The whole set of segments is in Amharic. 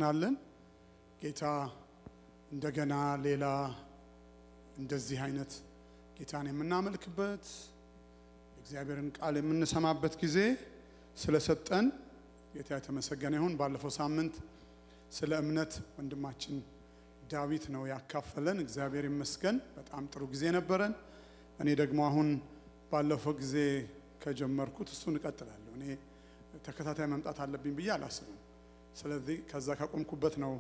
እናመሰግናለን ጌታ እንደገና ሌላ እንደዚህ አይነት ጌታን የምናመልክበት እግዚአብሔርን ቃል የምንሰማበት ጊዜ ስለሰጠን ጌታ የተመሰገነ ይሁን። ባለፈው ሳምንት ስለ እምነት ወንድማችን ዳዊት ነው ያካፈለን። እግዚአብሔር ይመስገን በጣም ጥሩ ጊዜ ነበረን። እኔ ደግሞ አሁን ባለፈው ጊዜ ከጀመርኩት እሱን እቀጥላለሁ። እኔ ተከታታይ መምጣት አለብኝ ብዬ አላስብም። ስለዚህ ከዛ ካቆምኩበት ነው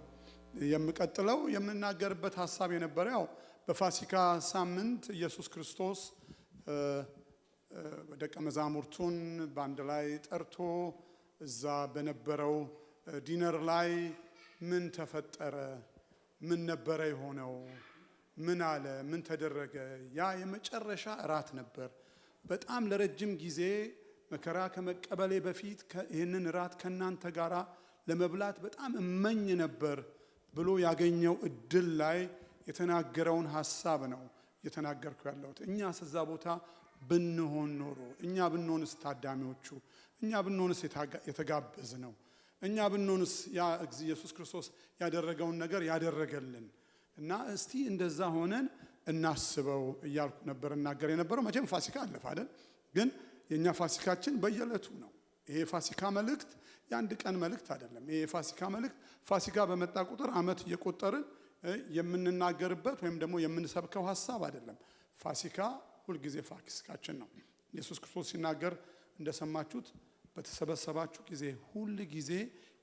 የምቀጥለው። የምናገርበት ሐሳብ የነበረው በፋሲካ ሳምንት ኢየሱስ ክርስቶስ ደቀ መዛሙርቱን በአንድ ላይ ጠርቶ እዛ በነበረው ዲነር ላይ ምን ተፈጠረ፣ ምን ነበረ የሆነው፣ ምን አለ፣ ምን ተደረገ። ያ የመጨረሻ እራት ነበር። በጣም ለረጅም ጊዜ መከራ ከመቀበሌ በፊት ይህንን እራት ከናንተ ጋራ ለመብላት በጣም እመኝ ነበር ብሎ ያገኘው እድል ላይ የተናገረውን ሐሳብ ነው የተናገርኩ ያለሁት። እኛስ እዛ ቦታ ብንሆን ኖሮ፣ እኛ ብንሆንስ ታዳሚዎቹ፣ እኛ ብንሆንስ የተጋበዝ ነው፣ እኛ ብንሆንስ ያ ኢየሱስ ክርስቶስ ያደረገውን ነገር ያደረገልን እና እስቲ እንደዛ ሆነን እናስበው እያልኩ ነበር እናገር የነበረው። መቼም ፋሲካ አለፈ አይደል? ግን የኛ ፋሲካችን በየዕለቱ ነው። ይሄ ፋሲካ መልእክት የአንድ ቀን መልእክት አይደለም። ይሄ ፋሲካ መልእክት ፋሲካ በመጣ ቁጥር ዓመት እየቆጠርን የምንናገርበት ወይም ደግሞ የምንሰብከው ሐሳብ አይደለም። ፋሲካ ሁልጊዜ ፋሲካችን ነው። ኢየሱስ ክርስቶስ ሲናገር እንደሰማችሁት በተሰበሰባችሁ ጊዜ ሁል ጊዜ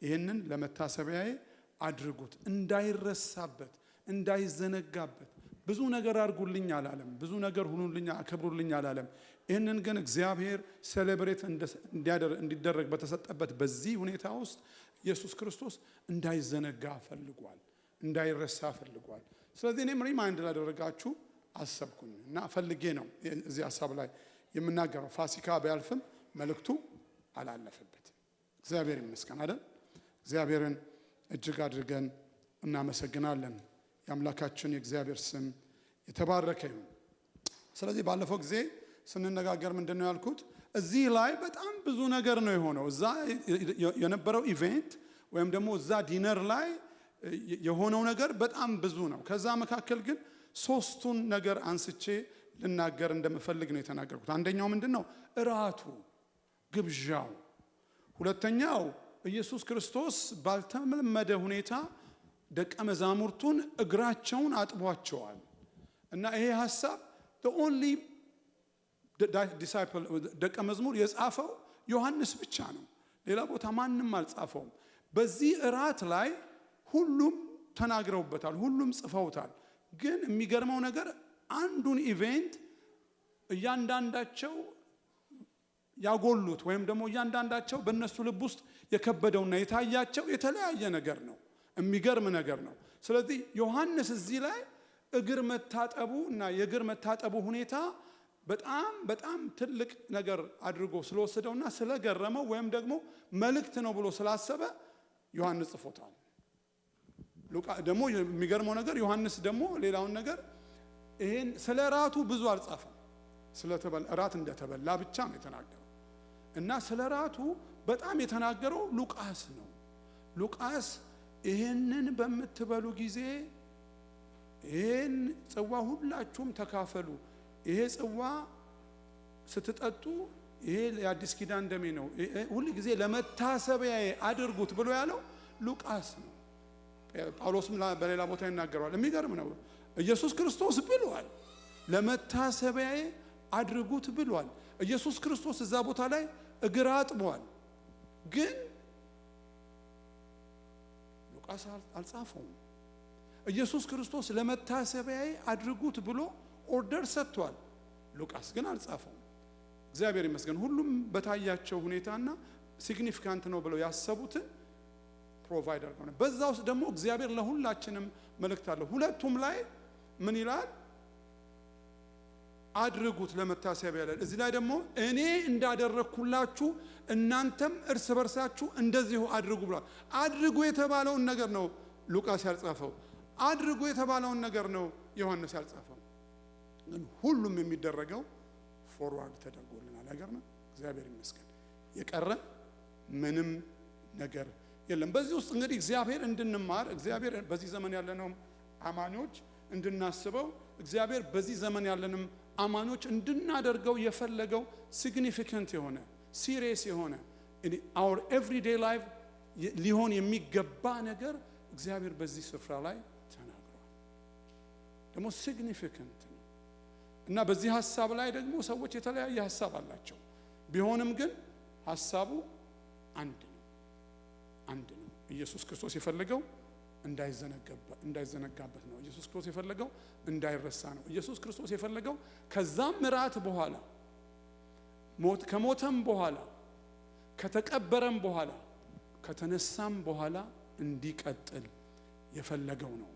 ይህንን ለመታሰቢያዬ አድርጉት፣ እንዳይረሳበት፣ እንዳይዘነጋበት። ብዙ ነገር አድርጉልኝ አላለም፣ ብዙ ነገር ሁኑልኝ አከብሩልኝ አላለም። ይህንን ግን እግዚአብሔር ሴሌብሬት እንዲደረግ በተሰጠበት በዚህ ሁኔታ ውስጥ ኢየሱስ ክርስቶስ እንዳይዘነጋ ፈልጓል፣ እንዳይረሳ ፈልጓል። ስለዚህ እኔም ሪማይንድ ላደረጋችሁ አሰብኩኝ እና ፈልጌ ነው እዚህ ሐሳብ ላይ የምናገረው። ፋሲካ ቢያልፍም መልእክቱ አላለፈበትም። እግዚአብሔር ይመስገን አይደል? እግዚአብሔርን እጅግ አድርገን እናመሰግናለን። የአምላካችን የእግዚአብሔር ስም የተባረከ ይሁን። ስለዚህ ባለፈው ጊዜ ስንነጋገር ምንድነው ያልኩት? እዚህ ላይ በጣም ብዙ ነገር ነው የሆነው። እዛ የነበረው ኢቨንት ወይም ደግሞ እዛ ዲነር ላይ የሆነው ነገር በጣም ብዙ ነው። ከዛ መካከል ግን ሶስቱን ነገር አንስቼ ልናገር እንደምፈልግ ነው የተናገርኩት። አንደኛው ምንድነው? እራቱ፣ ግብዣው። ሁለተኛው ኢየሱስ ክርስቶስ ባልተለመደ ሁኔታ ደቀ መዛሙርቱን እግራቸውን አጥቧቸዋል እና ይሄ ሐሳብ the only disciple ደቀ መዝሙር የጻፈው ዮሐንስ ብቻ ነው። ሌላ ቦታ ማንም አልጻፈውም። በዚህ እራት ላይ ሁሉም ተናግረውበታል፣ ሁሉም ጽፈውታል። ግን የሚገርመው ነገር አንዱን ኢቨንት እያንዳንዳቸው ያጎሉት ወይም ደግሞ እያንዳንዳቸው በእነሱ ልብ ውስጥ የከበደውና የታያቸው የተለያየ ነገር ነው። የሚገርም ነገር ነው። ስለዚህ ዮሐንስ እዚህ ላይ እግር መታጠቡ እና የእግር መታጠቡ ሁኔታ በጣም በጣም ትልቅ ነገር አድርጎ ስለወሰደውና ስለገረመው ወይም ደግሞ መልእክት ነው ብሎ ስላሰበ ዮሐንስ ጽፎታል። ሉቃ ደግሞ የሚገርመው ነገር ዮሐንስ ደግሞ ሌላውን ነገር ይሄን ስለ ራቱ ብዙ አልጻፈም። ስለተበላ ራት እንደተበላ ብቻ ነው የተናገረው እና ስለ ራቱ በጣም የተናገረው ሉቃስ ነው። ሉቃስ ይሄንን በምትበሉ ጊዜ ይሄን ጽዋ ሁላችሁም ተካፈሉ፣ ይሄ ጽዋ ስትጠጡ ይሄ የአዲስ ኪዳን ደሜ ነው፣ ሁሉ ጊዜ ለመታሰቢያዬ አድርጉት ብሎ ያለው ሉቃስ ነው። ጳውሎስም በሌላ ቦታ ይናገራል። የሚገርም ነው። ኢየሱስ ክርስቶስ ብሏል፣ ለመታሰቢያዬ አድርጉት ብሏል። ኢየሱስ ክርስቶስ እዛ ቦታ ላይ እግር አጥቧል። ግን ሉቃስ አልጻፈውም። ኢየሱስ ክርስቶስ ለመታሰቢያዬ አድርጉት ብሎ ኦርደር ሰጥቷል። ሉቃስ ግን አልጻፈውም። እግዚአብሔር ይመስገን። ሁሉም በታያቸው ሁኔታና ሲግኒፊካንት ነው ብለው ያሰቡትን ፕሮቫይደር ሆነ። በዛ ውስጥ ደግሞ እግዚአብሔር ለሁላችንም መልእክት አለው። ሁለቱም ላይ ምን ይላል? አድርጉት ለመታሰቢያ ይላል። እዚህ ላይ ደግሞ እኔ እንዳደረኩላችሁ እናንተም እርስ በርሳችሁ እንደዚሁ አድርጉ ብሏል። አድርጉ የተባለውን ነገር ነው ሉቃስ ያልጻፈው። አድርጉ የተባለውን ነገር ነው ዮሐንስ ያልጻፈው። ግን ሁሉም የሚደረገው ፎርዋርድ ተደርጎልናል። ነገር ነው። እግዚአብሔር ይመስገን። የቀረ ምንም ነገር የለም። በዚህ ውስጥ እንግዲህ እግዚአብሔር እንድንማር እግዚአብሔር በዚህ ዘመን ያለነው አማኞች እንድናስበው እግዚአብሔር በዚህ ዘመን ያለንም አማኞች እንድናደርገው የፈለገው ሲግኒፊካንት የሆነ ሲሪየስ የሆነ our everyday life ሊሆን የሚገባ ነገር እግዚአብሔር በዚህ ስፍራ ላይ ተናግሯል። ደግሞ ሲግኒፊካንት ነው እና በዚህ ሐሳብ ላይ ደግሞ ሰዎች የተለያየ ሐሳብ አላቸው። ቢሆንም ግን ሐሳቡ አንድ ነው። ኢየሱስ ክርስቶስ የፈለገው እንዳይዘነጋበት ነው። ኢየሱስ ክርስቶስ የፈለገው እንዳይረሳ ነው። ኢየሱስ ክርስቶስ የፈለገው ከዛም ምራት በኋላ ከሞተም በኋላ ከተቀበረም በኋላ ከተነሳም በኋላ እንዲቀጥል የፈለገው ነው።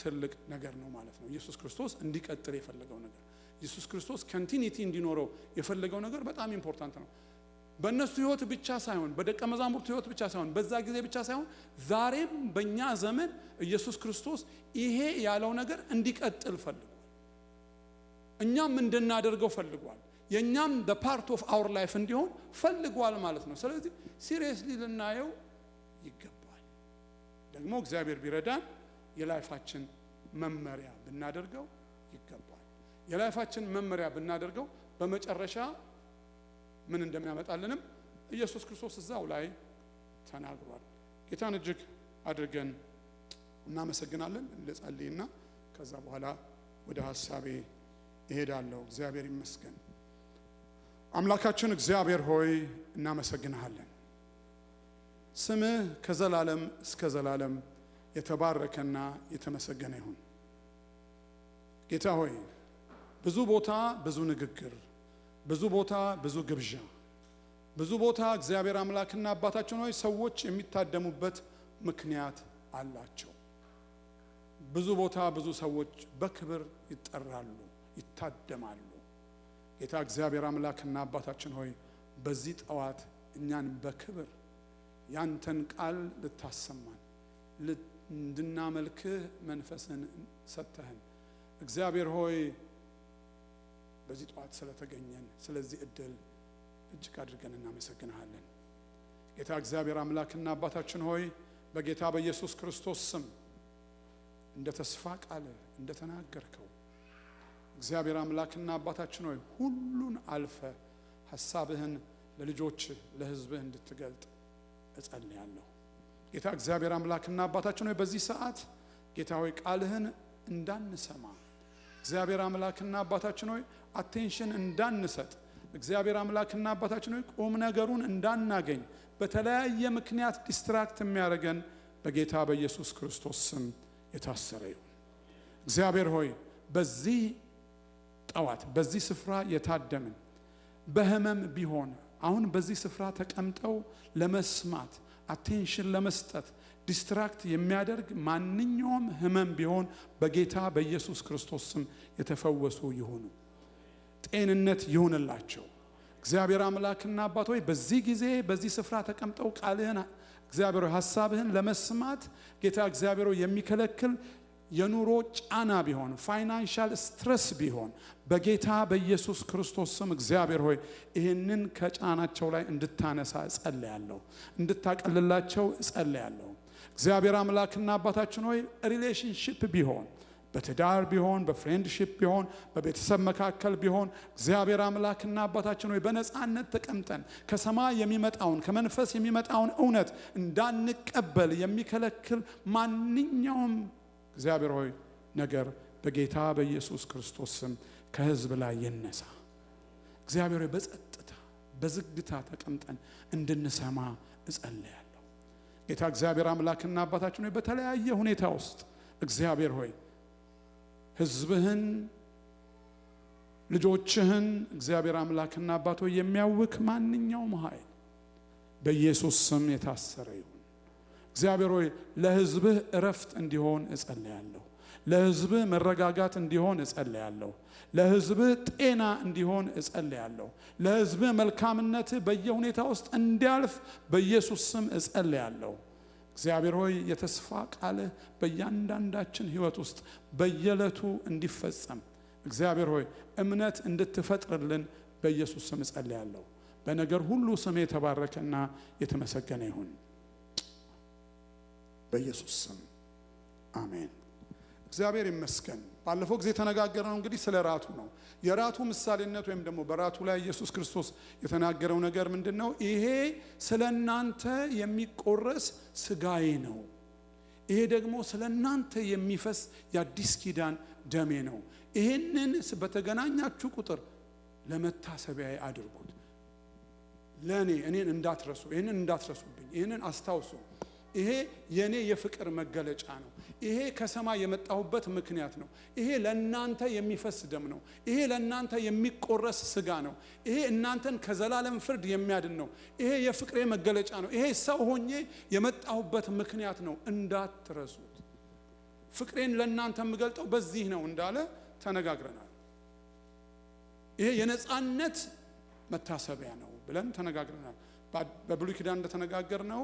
ትልቅ ነገር ነው ማለት ነው። ኢየሱስ ክርስቶስ እንዲቀጥል የፈለገው ነገር ኢየሱስ ክርስቶስ ኮንቲኒቲ እንዲኖረው የፈለገው ነገር በጣም ኢምፖርታንት ነው። በእነሱ ህይወት ብቻ ሳይሆን በደቀ መዛሙርቱ ህይወት ብቻ ሳይሆን በዛ ጊዜ ብቻ ሳይሆን ዛሬም በእኛ ዘመን ኢየሱስ ክርስቶስ ይሄ ያለው ነገር እንዲቀጥል ፈልጓል። እኛም እንድናደርገው ፈልጓል። የኛም the part of our life እንዲሆን ፈልጓል ማለት ነው። ስለዚህ ሲሪየስሊ ልናየው ይገባል። ደግሞ እግዚአብሔር ቢረዳን የላይፋችን መመሪያ ብናደርገው ይገባል። የላይፋችን መመሪያ ብናደርገው በመጨረሻ ምን እንደሚያመጣልንም ኢየሱስ ክርስቶስ እዛው ላይ ተናግሯል። ጌታን እጅግ አድርገን እናመሰግናለን። እንጸልይና ከዛ በኋላ ወደ ሐሳቤ እሄዳለሁ። እግዚአብሔር ይመስገን። አምላካችን እግዚአብሔር ሆይ እናመሰግንሃለን። ስምህ ከዘላለም እስከ ዘላለም የተባረከና የተመሰገነ ይሁን። ጌታ ሆይ ብዙ ቦታ ብዙ ንግግር፣ ብዙ ቦታ ብዙ ግብዣ፣ ብዙ ቦታ እግዚአብሔር አምላክና አባታችን ሆይ ሰዎች የሚታደሙበት ምክንያት አላቸው። ብዙ ቦታ ብዙ ሰዎች በክብር ይጠራሉ፣ ይታደማሉ። ጌታ እግዚአብሔር አምላክና አባታችን ሆይ በዚህ ጠዋት እኛን በክብር ያንተን ቃል ልታሰማን እንድናመልክህ መንፈስን ሰጥተህን እግዚአብሔር ሆይ በዚህ ጠዋት ስለተገኘን ስለዚህ እድል እጅግ አድርገን እናመሰግንሃለን። ጌታ እግዚአብሔር አምላክና አባታችን ሆይ በጌታ በኢየሱስ ክርስቶስ ስም እንደ ተስፋ ቃል እንደተናገርከው እግዚአብሔር አምላክና አባታችን ሆይ ሁሉን አልፈ ሐሳብህን ለልጆች ለሕዝብህ እንድትገልጥ እጸልያለሁ። ጌታ እግዚአብሔር አምላክና አባታችን ሆይ በዚህ ሰዓት ጌታ ሆይ ቃልህን እንዳንሰማ እግዚአብሔር አምላክና አባታችን ሆይ አቴንሽን እንዳንሰጥ እግዚአብሔር አምላክና አባታችን ሆይ ቁም ነገሩን እንዳናገኝ በተለያየ ምክንያት ዲስትራክት የሚያደርገን በጌታ በኢየሱስ ክርስቶስ ስም የታሰረ ይሁን። እግዚአብሔር ሆይ በዚህ ጠዋት በዚህ ስፍራ የታደምን በህመም ቢሆን አሁን በዚህ ስፍራ ተቀምጠው ለመስማት አቴንሽን ለመስጠት ዲስትራክት የሚያደርግ ማንኛውም ህመም ቢሆን በጌታ በኢየሱስ ክርስቶስ ስም የተፈወሱ ይሁኑ። ጤንነት ይሁንላቸው። እግዚአብሔር አምላክና አባት ሆይ በዚህ ጊዜ በዚህ ስፍራ ተቀምጠው ቃልህን እግዚአብሔር ሐሳብህን ለመስማት ጌታ እግዚአብሔር የሚከለክል የኑሮ ጫና ቢሆን ፋይናንሻል ስትረስ ቢሆን በጌታ በኢየሱስ ክርስቶስ ስም እግዚአብሔር ሆይ ይህንን ከጫናቸው ላይ እንድታነሳ እጸልያለሁ፣ እንድታቀልላቸው እጸልያለሁ። እግዚአብሔር አምላክና አባታችን ሆይ ሪሌሽንሺፕ ቢሆን በትዳር ቢሆን በፍሬንድሺፕ ቢሆን በቤተሰብ መካከል ቢሆን እግዚአብሔር አምላክና አባታችን ሆይ በነፃነት ተቀምጠን ከሰማይ የሚመጣውን ከመንፈስ የሚመጣውን እውነት እንዳንቀበል የሚከለክል ማንኛውም እግዚአብሔር ሆይ ነገር በጌታ በኢየሱስ ክርስቶስ ስም ከሕዝብ ላይ ይነሳ። እግዚአብሔር ሆይ በጸጥታ በዝግታ ተቀምጠን እንድንሰማ እጸልያለሁ። ጌታ እግዚአብሔር አምላክና አባታችን ሆይ በተለያየ ሁኔታ ውስጥ እግዚአብሔር ሆይ ሕዝብህን ልጆችህን እግዚአብሔር አምላክና አባት ሆይ የሚያውክ ማንኛውም ኃይል በኢየሱስ ስም የታሰረ ይሁን። እግዚአብሔር ሆይ ለሕዝብህ እረፍት እንዲሆን እጸልያለሁ። ለሕዝብህ መረጋጋት እንዲሆን እጸልያለሁ። ለሕዝብህ ጤና እንዲሆን እጸልያለሁ። ለሕዝብህ መልካምነት በየሁኔታ ውስጥ እንዲያልፍ በኢየሱስ ስም እጸልያለሁ። እግዚአብሔር ሆይ የተስፋ ቃልህ በእያንዳንዳችን ሕይወት ውስጥ በየዕለቱ እንዲፈጸም እግዚአብሔር ሆይ እምነት እንድትፈጥርልን በኢየሱስ ስም እጸልያለሁ። በነገር ሁሉ ስም የተባረከና የተመሰገነ ይሁን። በኢየሱስ ስም አሜን። እግዚአብሔር ይመስገን። ባለፈው ጊዜ ተነጋገርነው እንግዲህ ስለ ራቱ ነው። የራቱ ምሳሌነት ወይም ደግሞ በራቱ ላይ ኢየሱስ ክርስቶስ የተናገረው ነገር ምንድነው? ይሄ ስለናንተ የሚቆረስ ስጋዬ ነው፣ ይሄ ደግሞ ስለናንተ የሚፈስ የአዲስ ኪዳን ደሜ ነው። ይሄንን በተገናኛችሁ ቁጥር ለመታሰቢያ አድርጉት። እኔን እንዳትረሱ፣ ይሄንን እንዳትረሱብኝ፣ ይሄንን አስታውሱ። ይሄ የኔ የፍቅር መገለጫ ነው። ይሄ ከሰማይ የመጣሁበት ምክንያት ነው። ይሄ ለእናንተ የሚፈስ ደም ነው። ይሄ ለእናንተ የሚቆረስ ስጋ ነው። ይሄ እናንተን ከዘላለም ፍርድ የሚያድን ነው። ይሄ የፍቅሬ መገለጫ ነው። ይሄ ሰው ሆኜ የመጣሁበት ምክንያት ነው፣ እንዳትረሱት። ፍቅሬን ለእናንተ የምገልጠው በዚህ ነው እንዳለ ተነጋግረናል። ይሄ የነጻነት መታሰቢያ ነው ብለን ተነጋግረናል። በብሉይ ኪዳን እንደተነጋገርነው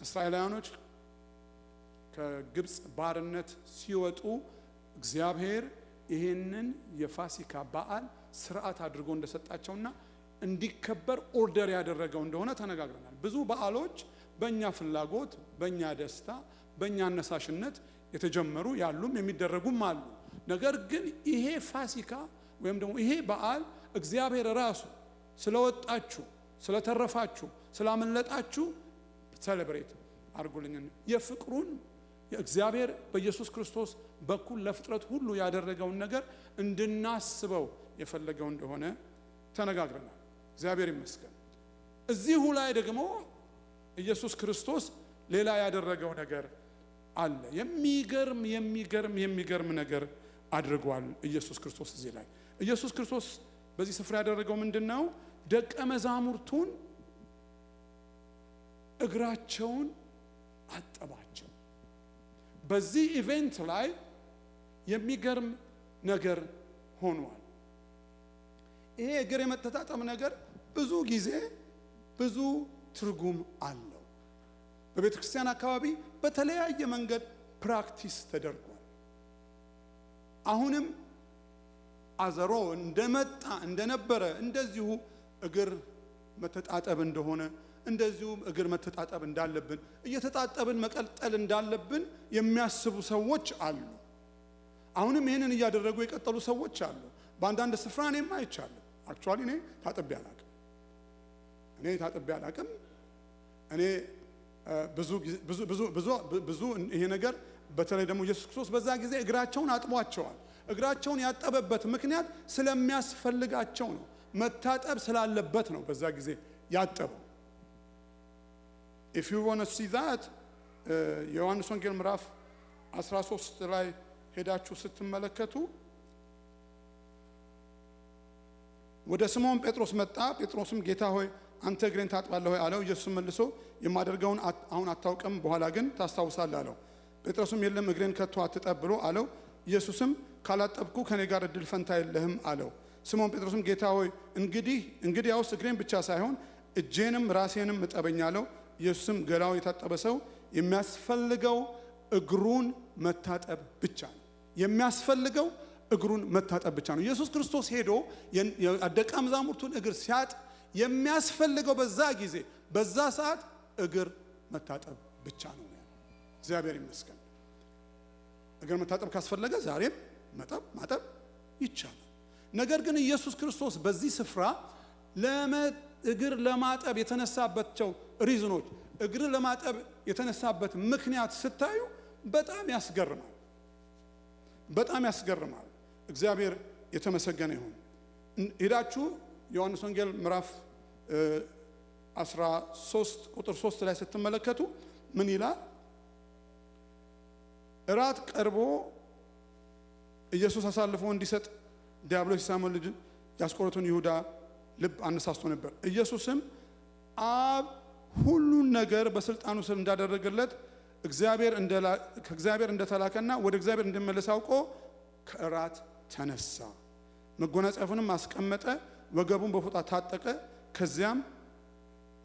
እስራኤላውያኖች ከግብፅ ባርነት ሲወጡ እግዚአብሔር ይሄንን የፋሲካ በዓል ስርዓት አድርጎ እንደሰጣቸውና እንዲከበር ኦርደር ያደረገው እንደሆነ ተነጋግረናል። ብዙ በዓሎች በእኛ ፍላጎት፣ በእኛ ደስታ፣ በእኛ አነሳሽነት የተጀመሩ ያሉም የሚደረጉም አሉ። ነገር ግን ይሄ ፋሲካ ወይም ደግሞ ይሄ በዓል እግዚአብሔር ራሱ ስለወጣችሁ፣ ስለተረፋችሁ፣ ስላመለጣችሁ ሴሌብሬት አድርጉልኝ። የፍቅሩን የእግዚአብሔር በኢየሱስ ክርስቶስ በኩል ለፍጥረት ሁሉ ያደረገውን ነገር እንድናስበው የፈለገው እንደሆነ ተነጋግረናል። እግዚአብሔር ይመስገን። እዚሁ ላይ ደግሞ ኢየሱስ ክርስቶስ ሌላ ያደረገው ነገር አለ። የሚገርም ነገር አድርጓል ኢየሱስ ክርስቶስ። እዚህ ላይ ኢየሱስ ክርስቶስ በዚህ ስፍራ ያደረገው ምንድነው? ደቀ መዛሙርቱን እግራቸውን አጠባቸው። በዚህ ኢቨንት ላይ የሚገርም ነገር ሆኗል። ይሄ እግር የመተጣጠብ ነገር ብዙ ጊዜ ብዙ ትርጉም አለው። በቤተ ክርስቲያን አካባቢ በተለያየ መንገድ ፕራክቲስ ተደርጓል። አሁንም አዘሮ እንደመጣ እንደነበረ እንደዚሁ እግር መተጣጠብ እንደሆነ እንደዚሁም እግር መተጣጠብ እንዳለብን እየተጣጠብን መቀጠል እንዳለብን የሚያስቡ ሰዎች አሉ። አሁንም ይሄንን እያደረጉ የቀጠሉ ሰዎች አሉ። በአንዳንድ ስፍራ እኔም አይቻለሁ። አክቹአሊ እኔ ታጥቤ አላቅም። እኔ ብዙ ይሄ ነገር በተለይ ደግሞ ኢየሱስ ክርስቶስ በዛ ጊዜ እግራቸውን አጥቧቸዋል። እግራቸውን ያጠበበት ምክንያት ስለሚያስፈልጋቸው ነው። መታጠብ ስላለበት ነው በዛ ጊዜ ያጠበው። if you want to see that ዮሐንስ ወንጌል ምዕራፍ 13 ላይ ሄዳችሁ ስትመለከቱ ወደ ስምዖን ጴጥሮስ መጣ። ጴጥሮስም ጌታ ሆይ አንተ እግሬን ታጥባለህ ሆይ አለው። ኢየሱስ መልሶ የማደርገውን አሁን አታውቅም፣ በኋላ ግን ታስታውሳለህ አለው። ጴጥሮስም የለም እግሬን ከቶ አትጠብ ብሎ አለው። ኢየሱስም ካላጠብኩ ከኔ ጋር እድል ፈንታ የለህም አለው። ስምዖን ጴጥሮስም ጌታ ሆይ እንግዲያውስ እግሬን ብቻ ሳይሆን እጄንም ራሴንም እጠበኝ አለው። ኢየሱስም ገላው የታጠበ ሰው የሚያስፈልገው እግሩን መታጠብ ብቻ ነው። የሚያስፈልገው እግሩን መታጠብ ብቻ ነው። ኢየሱስ ክርስቶስ ሄዶ የደቀ መዛሙርቱን እግር ሲያጥብ የሚያስፈልገው በዛ ጊዜ በዛ ሰዓት እግር መታጠብ ብቻ ነው። እግዚአብሔር ይመስገን። እግር መታጠብ ካስፈለገ ዛሬም ማጠብ ይቻላል። ነገር ግን ኢየሱስ ክርስቶስ በዚህ ስፍራ እግር ለማጠብ የተነሳባቸው ሪዝኖች፣ እግር ለማጠብ የተነሳበት ምክንያት ስታዩ በጣም ያስገርማል። እግዚአብሔር የተመሰገነ ይሁን። ሄዳችሁ ዮሐንስ ወንጌል ምዕራፍ 13 ቁጥር 3 ላይ ስትመለከቱ ምን ይላል? እራት ቀርቦ ኢየሱስ አሳልፎ እንዲሰጥ ዲያብሎስ የሳመው ልጅ ያስቆሮቱን ይሁዳ ልብ አነሳስቶ ነበር። ኢየሱስም አብ ሁሉን ነገር በስልጣኑ ስር እንዳደረገለት ከእግዚአብሔር እንደተላከና ወደ እግዚአብሔር እንደመለሰ አውቆ ከእራት ተነሳ፣ መጎናጸፉንም አስቀመጠ፣ ወገቡን በፎጣ ታጠቀ። ከዚያም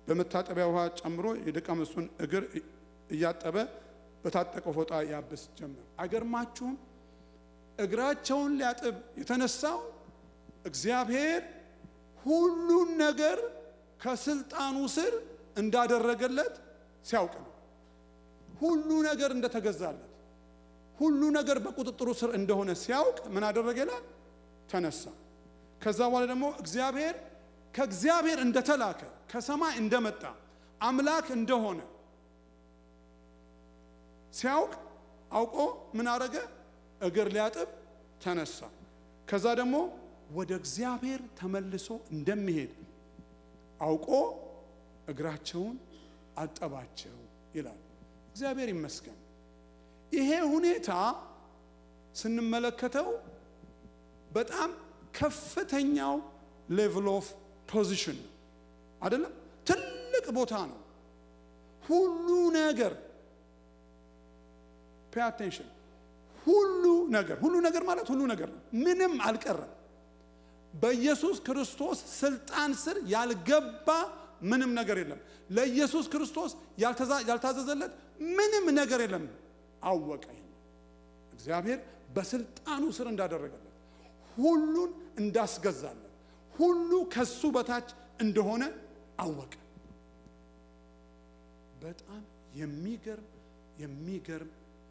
በመታጠቢያ ውሃ ጨምሮ የደቀ መዛሙርቱን እግር እያጠበ በታጠቀው ፎጣ ያብስ ጀመር። አይገርማችሁም? እግራቸውን ሊያጥብ የተነሳው እግዚአብሔር ሁሉን ነገር ከስልጣኑ ስር እንዳደረገለት ሲያውቅ ነው። ሁሉ ነገር እንደተገዛለት፣ ሁሉ ነገር በቁጥጥሩ ስር እንደሆነ ሲያውቅ ምን አደረገ ይላል? ተነሳ። ከዛ በኋላ ደግሞ ከእግዚአብሔር እንደተላከ ከሰማይ እንደመጣ አምላክ እንደሆነ ሲያውቅ አውቆ ምን አረገ? እግር ሊያጥብ ተነሳ። ከዛ ደግሞ ወደ እግዚአብሔር ተመልሶ እንደሚሄድ አውቆ እግራቸውን አጠባቸው ይላል። እግዚአብሔር ይመስገን። ይሄ ሁኔታ ስንመለከተው በጣም ከፍተኛው ሌቭል ኦፍ ፖዚሽን ነው አይደለም? ትልቅ ቦታ ነው። ሁሉ ነገር pay attention ሁሉ ነገር ማለት ሁሉ ነገር ነው። ምንም አልቀረም። በኢየሱስ ክርስቶስ ስልጣን ስር ያልገባ ምንም ነገር የለም። ለኢየሱስ ክርስቶስ ያልታዘዘለት ምንም ነገር የለም። አወቀ። እግዚአብሔር በስልጣኑ ስር እንዳደረገለት፣ ሁሉን እንዳስገዛለት፣ ሁሉ ከሱ በታች እንደሆነ አወቀ። በጣም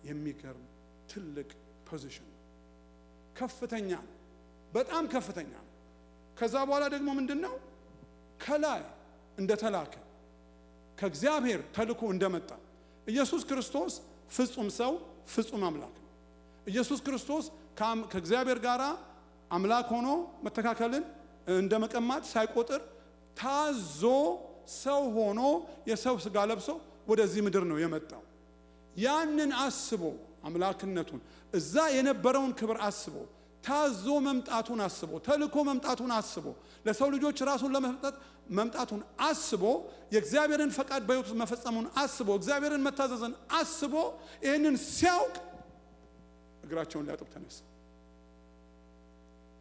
የሚገርም ትልቅ ፖዚሽን ነው። ከፍተኛ ነው። በጣም ከፍተኛ ነው። ከዛ በኋላ ደግሞ ምንድነው? ከላይ እንደተላከ ከእግዚአብሔር ተልኮ እንደመጣ ኢየሱስ ክርስቶስ ፍጹም ሰው ፍጹም አምላክ ነው። ኢየሱስ ክርስቶስ ከእግዚአብሔር ጋር አምላክ ሆኖ መተካከልን እንደመቀማት ሳይቆጥር ታዞ ሰው ሆኖ የሰው ሥጋ ለብሶ ወደዚህ ምድር ነው የመጣው። ያንን አስቦ አምላክነቱን እዛ የነበረውን ክብር አስቦ ታዞ መምጣቱን አስቦ ተልኮ መምጣቱን አስቦ ለሰው ልጆች ራሱን ለመስጠት መምጣቱን አስቦ የእግዚአብሔርን ፈቃድ በሕይወቱ መፈጸሙን አስቦ እግዚአብሔርን መታዘዝን አስቦ ይህንን ሲያውቅ እግራቸውን ሊያጥብ ተነሳ።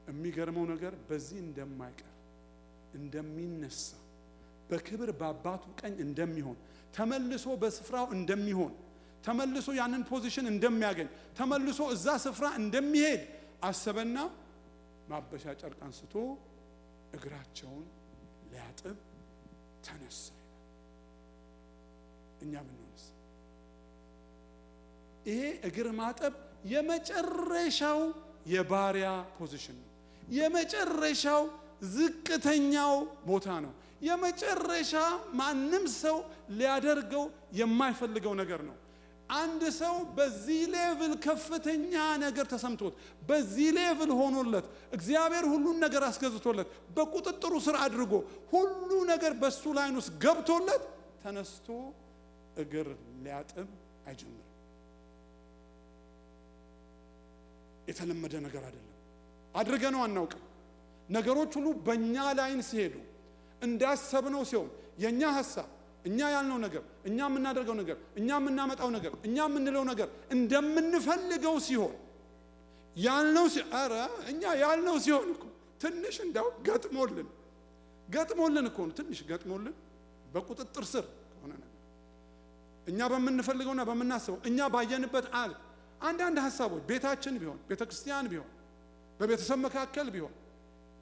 የሚገርመው ነገር በዚህ እንደማይቀር እንደሚነሳ በክብር በአባቱ ቀኝ እንደሚሆን ተመልሶ በስፍራው እንደሚሆን ተመልሶ ያንን ፖዚሽን እንደሚያገኝ ተመልሶ እዛ ስፍራ እንደሚሄድ አሰበና ማበሻ ጨርቅ አንስቶ እግራቸውን ሊያጥብ ተነሳ። እኛ ብንሆንስ? ይሄ እግር ማጠብ የመጨረሻው የባሪያ ፖዚሽን ነው። የመጨረሻው ዝቅተኛው ቦታ ነው። የመጨረሻ ማንም ሰው ሊያደርገው የማይፈልገው ነገር ነው። አንድ ሰው በዚህ ሌቭል ከፍተኛ ነገር ተሰምቶት በዚህ ሌቭል ሆኖለት እግዚአብሔር ሁሉን ነገር አስገዝቶለት በቁጥጥሩ ስር አድርጎ ሁሉ ነገር በሱ ላይን ውስጥ ገብቶለት ተነስቶ እግር ሊያጥብ አይጀምርም። የተለመደ ነገር አይደለም። አድርገነው አናውቅም። ነገሮች ሁሉ በእኛ ላይን ሲሄዱ እንዳሰብነው ሲሆን የኛ ሐሳብ እኛ ያልነው ነገር እኛ የምናደርገው ነገር እኛ የምናመጣው ነገር እኛ የምንለው ነገር እንደምንፈልገው ሲሆን እኛ ያልነው ሲሆን እኮ ትንሽ እንዳው ገጥሞልን እኮ ትንሽ ገጥሞልን በቁጥጥር ስር ሆነ ነገር እኛ በምንፈልገውና በመናሰበው እኛ ባየንበት አንዳንድ ሐሳቦች ቤታችን ቢሆን ቤተክርስቲያን ቢሆን በቤተሰብ መካከል ቢሆን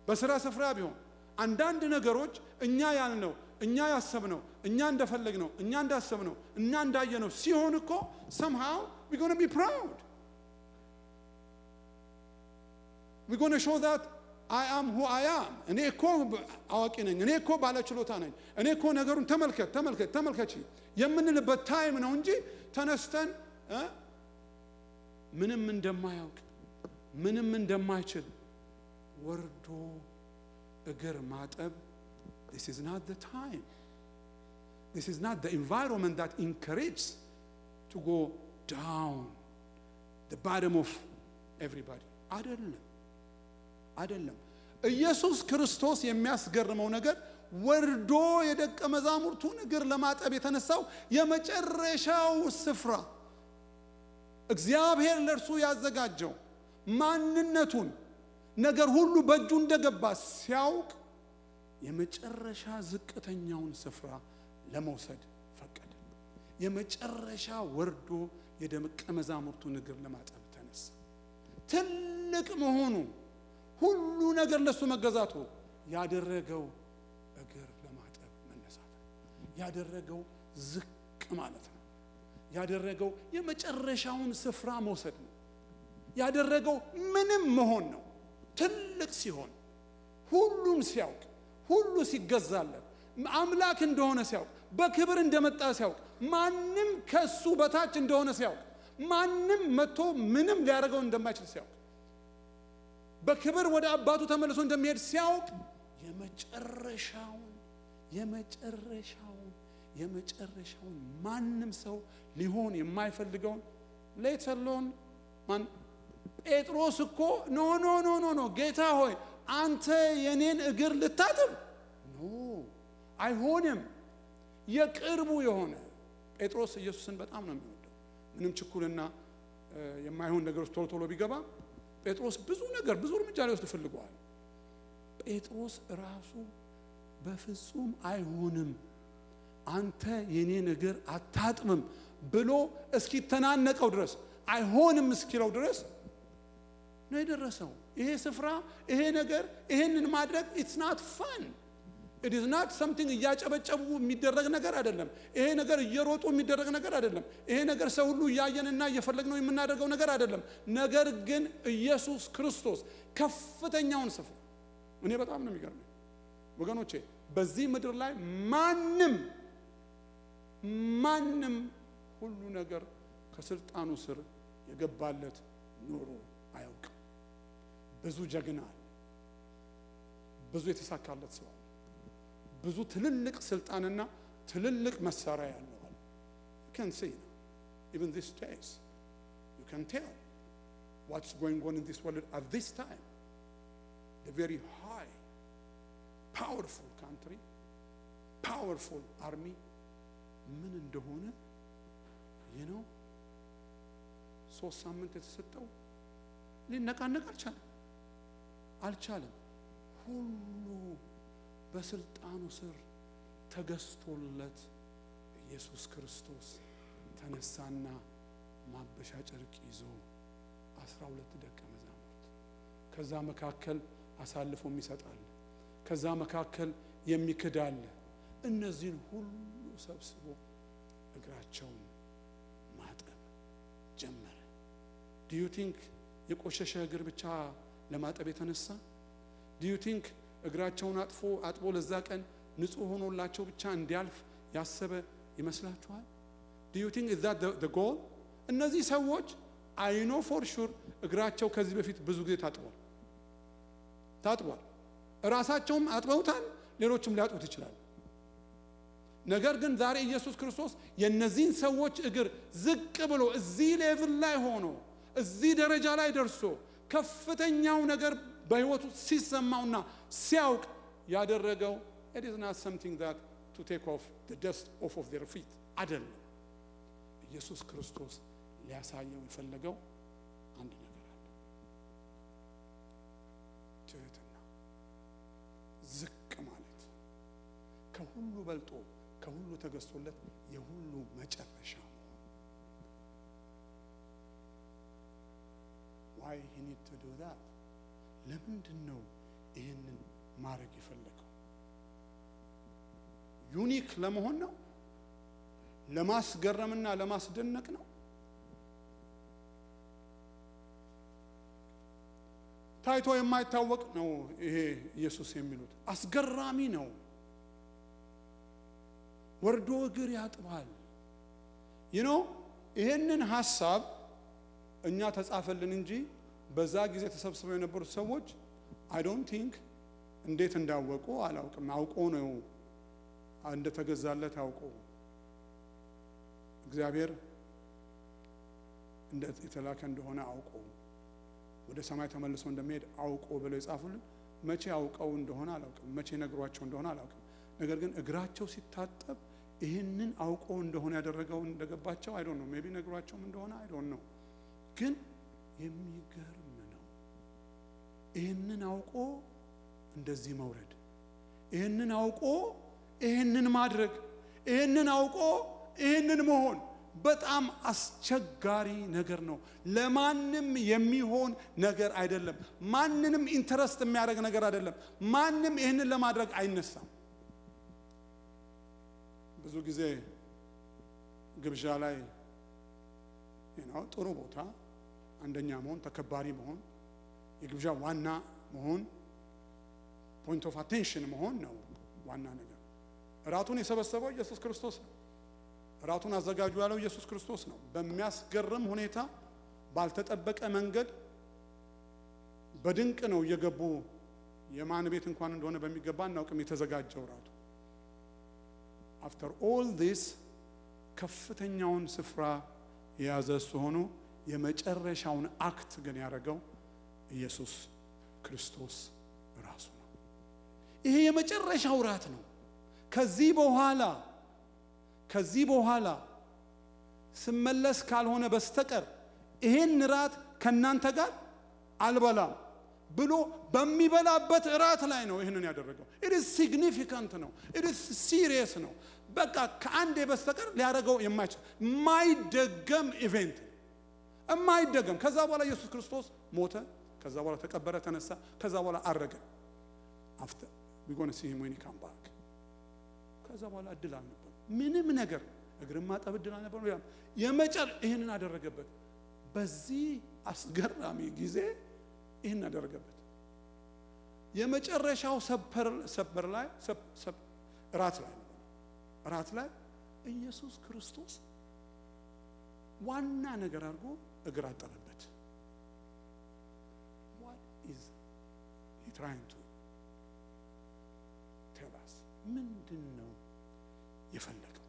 በስራ ስፍራ ቢሆን አንዳንድ ነገሮች እኛ ያልነው እኛ ያሰብነው እኛ እንደፈለግነው እኛ እንዳሰብነው እኛ እንዳየነው ሲሆን እኮ somehow we're going to be proud. We're going to show that I am who I am. እኔ እኮ አዋቂ ነኝ፣ እኔ እኮ ባለችሎታ ነኝ፣ እኔ እኮ ነገሩን ተመልከች የምንልበት ታይም ነው እንጂ ተነስተን ምንም እንደማያውቅ ምንም እንደማይችል ወርዶ እግር ማጠብ this is not the time. This is not the environment that encourages to go down the bottom of everybody. አይደለም። ኢየሱስ ክርስቶስ የሚያስገርመው ነገር ወርዶ የደቀ መዛሙርቱን እግር ለማጠብ የተነሳው የመጨረሻው ስፍራ እግዚአብሔር ለእርሱ ያዘጋጀው ማንነቱን ነገር ሁሉ በእጁ እንደገባ ሲያውቅ የመጨረሻ ዝቅተኛውን ስፍራ ለመውሰድ ፈቀደ። የመጨረሻ ወርዶ የደቀ መዛሙርቱን እግር ለማጠብ ተነሳ። ትልቅ መሆኑ ሁሉ ነገር ለሱ መገዛቱ ያደረገው እግር ለማጠብ መነሳት ነው። ያደረገው ዝቅ ማለት ነው። ያደረገው የመጨረሻውን ስፍራ መውሰድ ነው። ያደረገው ምንም መሆን ነው። ትልቅ ሲሆን ሁሉን ሲያውቅ ሁሉ ሲገዛለት አምላክ እንደሆነ ሲያውቅ በክብር እንደመጣ ሲያውቅ ማንም ከሱ በታች እንደሆነ ሲያውቅ ማንም መጥቶ ምንም ሊያደርገው እንደማይችል ሲያውቅ በክብር ወደ አባቱ ተመልሶ እንደሚሄድ ሲያውቅ የመጨረሻውን ማንም ሰው ሊሆን የማይፈልገውን ሌተሎን ጴጥሮስ እኮ ኖ ጌታ ሆይ አንተ የኔን እግር ልታጥብ? ኖ አይሆንም። የቅርቡ የሆነ ጴጥሮስ ኢየሱስን በጣም ነው የሚወደው። ምንም ችኩልና የማይሆን ነገር ውስጥ ቶሎ ቢገባ ጴጥሮስ ብዙ እርምጃ ሊወስድ ፈልጓል። ጴጥሮስ ራሱ በፍጹም አይሆንም አንተ የኔን እግር አታጥብም ብሎ እስኪተናነቀው ድረስ አይሆንም እስኪለው ድረስ ነው የደረሰው። ይሄ ስፍራ ይሄ ነገር ይሄንን ማድረግ it's not fun. It is not something እያጨበጨቡ የሚደረግ ነገር አይደለም። ይሄ ነገር እየሮጡ የሚደረግ ነገር አይደለም። ይሄ ነገር ሰው ሁሉ እያየንና እየፈለግነው የምናደርገው ነገር አይደለም። ነገር ግን ኢየሱስ ክርስቶስ ከፍተኛውን ስፍራ እኔ በጣም ነው የሚገርመኝ ወገኖቼ በዚህ ምድር ላይ ማንም ሁሉ ነገር ከስልጣኑ ስር የገባለት ኖሮ አያውቅም። ብዙ ጀግና አለ፣ ብዙ የተሳካለት ሰው አለ፣ ብዙ ትልልቅ ስልጣንና ትልልቅ መሳሪያ ያለው አለ። You can see even these days you can tell what's going on in this world at this time. The very high powerful country, powerful army ምን እንደሆነ ሶስት ሳምንት የተሰጠው ሊነቃነቅ አልቻለም። ሁሉ በስልጣኑ ስር ተገዝቶለት ኢየሱስ ክርስቶስ ተነሳና ማበሻ ጨርቅ ይዞ 12 ደቀ መዛሙርት ከዛ መካከል አሳልፎ የሚሰጣል፣ ከዛ መካከል የሚክዳል። እነዚህን ሁሉ ሰብስቦ እግራቸውን ማጠብ ጀመረ። Do you think የቆሸሸ እግር ብቻ ለማጠብ የተነሳ? Do you think እግራቸውን አጥቦ ለዛ ቀን ንጹህ ሆኖላቸው ብቻ እንዲያልፍ ያሰበ ይመስላችኋል? Do you think is that the goal? እነዚህ ሰዎች I know for sure እግራቸው ከዚህ በፊት ብዙ ጊዜ ታጥቧል። ራሳቸውም አጥበውታል፣ ሌሎችም ሊያጥቡት ይችላል። ነገር ግን ዛሬ ኢየሱስ ክርስቶስ የነዚህን ሰዎች እግር ዝቅ ብሎ እዚህ ሌቭል ላይ ሆኖ እዚህ ደረጃ ላይ ደርሶ ከፍተኛው ነገር በህይወቱ ሲሰማውና ሲያውቅ ያደረገው it is not something that to take off the dust off of their feet አይደለም። ኢየሱስ ክርስቶስ ሊያሳየው የፈለገው አንድ ነገር አለ። ትህትና፣ ዝቅ ማለት፣ ከሁሉ በልጦ ከሁሉ ተገዝቶለት የሁሉ መጨረሻ መሆን። why he need to do that? ለምንድን ነው ይህንን ማድረግ የፈለገው? ዩኒክ ለመሆን ነው? ለማስገረምና ለማስደነቅ ነው? ታይቶ የማይታወቅ ነው ይሄ ኢየሱስ የሚሉት። አስገራሚ ነው። ወርዶ እግር ያጥባል። ይሄንን ሐሳብ እኛ ተጻፈልን እንጂ በዛ ጊዜ ተሰብስበው የነበሩት ሰዎች I don't think እንዴት እንዳወቁ አላውቅም። አውቆ ነው እንደተገዛለት አውቆ እግዚአብሔር የተላከ እንደሆነ አውቆ ወደ ሰማይ ተመልሶ እንደሚሄድ አውቆ ብለው የጻፉልን መቼ አውቀው እንደሆነ አላውቅም፣ መቼ ነግሯቸው እንደሆነ አላውቅም። ነገር ግን እግራቸው ሲታጠብ ይህንን አውቆ እንደሆነ ያደረገው እንደገባቸው I don't know, maybe ነግሯቸውም እንደሆነ I don't know። ግን የሚገርም ነው። ይህንን አውቆ እንደዚህ መውረድ፣ ይህንን አውቆ ይህንን ማድረግ፣ ይህንን አውቆ ይህንን መሆን በጣም አስቸጋሪ ነገር ነው። ለማንም የሚሆን ነገር አይደለም። ማንንም ኢንተረስት የሚያደርግ ነገር አይደለም። ማንም ይህንን ለማድረግ አይነሳም። ብዙ ጊዜ ግብዣ ላይ ጥሩ ቦታ አንደኛ መሆን፣ ተከባሪ መሆን፣ የግብዣ ዋና መሆን፣ ፖይንት ኦፍ አቴንሽን መሆን ነው ዋና ነገር። እራቱን የሰበሰበው ኢየሱስ ክርስቶስ ነው። እራቱን አዘጋጁ ያለው ኢየሱስ ክርስቶስ ነው። በሚያስገርም ሁኔታ ባልተጠበቀ መንገድ በድንቅ ነው እየገቡ የማን ቤት እንኳን እንደሆነ በሚገባ እናውቅም የተዘጋጀው እራቱ። አፍተር ኦል ዲስ ከፍተኛውን ስፍራ የያዘ እሱ ሆኖ የመጨረሻውን አክት ግን ያደረገው ኢየሱስ ክርስቶስ ራሱ ነው። ይሄ የመጨረሻው እራት ነው። ከዚህ በኋላ ስመለስ ካልሆነ በስተቀር ይሄን እራት ከናንተ ጋር አልበላም ብሎ በሚበላበት እራት ላይ ነው ይሄንን ያደረገው። it is significant ነው። it is serious ነው። በቃ ከአንዴ በስተቀር ሊያደርገው የማይደገም ኢቨንት ነው። የማይደገም። ከዛ በኋላ ኢየሱስ ክርስቶስ ሞተ፣ ከዛ በኋላ ተቀበረ፣ ተነሳ፣ ከዛ በኋላ አረገ። after we going to see him when he come back። ከዛ በኋላ እድል አልነበረም ምንም ነገር። እግርማ ጠብ እድል አልነበረም። ይሄንን አደረገበት። በዚህ አስገራሚ ጊዜ ይሄን አደረገበት። የመጨረሻው ሰበር ላይ እራት ላይ ኢየሱስ ክርስቶስ ዋና ነገር አድርጎ እግር አጠበበት። what is he trying to tell us? ምንድነው የፈለገው?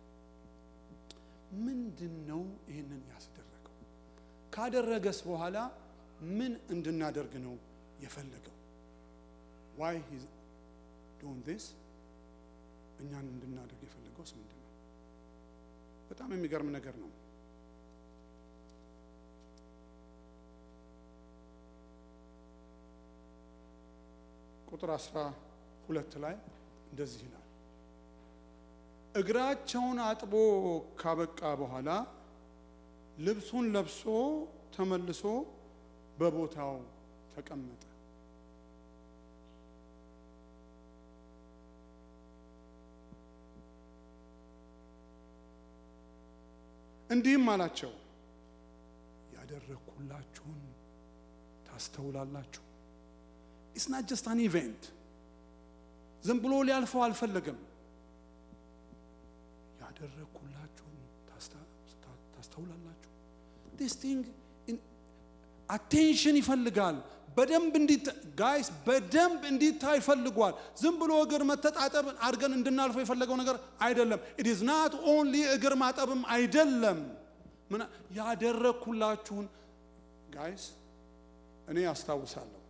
ምንድነው ይሄንን ያስደረገው? ካደረገስ በኋላ ምን እንድናደርግ ነው የፈለገው? why he doing this? እኛን እንድናደርግ የፈለገውስ ምንድነው? በጣም የሚገርም ነገር ነው። ቁጥር 12 ላይ እንደዚህ ይላል፣ እግራቸውን አጥቦ ካበቃ በኋላ ልብሱን ለብሶ ተመልሶ በቦታው ተቀመጠ። እንዲህም አላቸው፣ ያደረኩላችሁን ታስተውላላችሁ። it's not just an event። ዝም ብሎ ሊያልፈው አልፈለገም። ያደረኩላችሁን ታስተውላላችሁ። this thing attention ይፈልጋል። በደንብ እንዲታይ ፈልጓል። ዝም ብሎ እግር መተጣጠብ አድርገን እንድናልፈው የፈለገው ነገር አይደለም። it is not only እግር ማጠብም አይደለም። ያደረኩላችሁን ጋይስ እኔ አስታውሳለሁ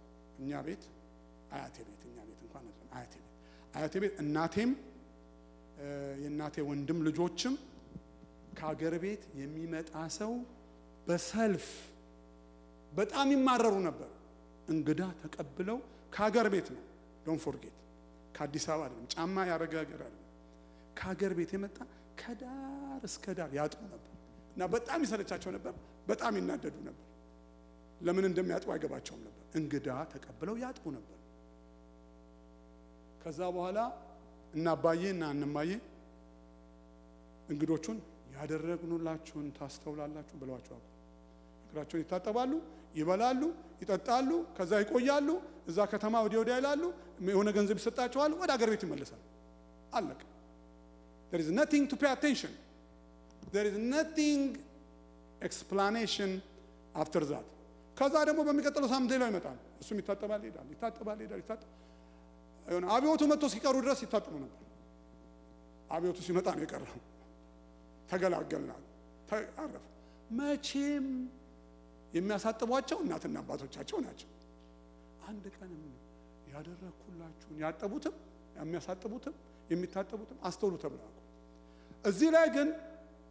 እኛ ቤት አያቴ ቤት እንኳን አያቴ ቤት እናቴም የእናቴ ወንድም ልጆችም ከሀገር ቤት የሚመጣ ሰው በሰልፍ በጣም ይማረሩ ነበር። እንግዳ ተቀብለው ከሀገር ቤት ነው። ዶንት ፎርጌት ከአዲስ አበባ አይደለም፣ ጫማ ያረጋ ሀገር አይደለም። ከሀገር ቤት የመጣ ከዳር እስከ ዳር ያጥቡ ነበር እና በጣም ይሰለቻቸው ነበር። በጣም ይናደዱ ነበር። ለምን እንደሚያጥቡ አይገባቸውም ነበር። እንግዳ ተቀብለው ያጥቡ ነበር። ከዛ በኋላ እና አባዬና እነማዬ እንግዶቹን ያደረግኑላችሁን ታስተውላላችሁ ብለዋቸው እግራቸውን ይታጠባሉ፣ ይበላሉ፣ ይጠጣሉ፣ ከዛ ይቆያሉ። እዛ ከተማ ወዲያ ይላሉ። የሆነ ገንዘብ ይሰጣቸዋል፣ ወደ ሀገር ቤት ይመለሳሉ። አለቀ። there is nothing to pay attention. there is nothing explanation after that። ከዛ ደግሞ በሚቀጥለው ሳምንት ሌላው ይመጣል። እሱም ይታጠባል፣ ይሄዳል። አብዮቱ መጥቶ ሲቀሩ ድረስ ይታጠቡ ነበር። አብዮቱ ሲመጣ ነው የቀረው። ተገላገልናል፣ አረፈ። መቼም የሚያሳጥቧቸው እናትና አባቶቻቸው ናቸው። አንድ ቀንም ያደረኩላችሁን ያጠቡትም የሚያሳጥቡትም የሚታጠቡትም አስተውሉ ተብለዋል። እዚህ ላይ ግን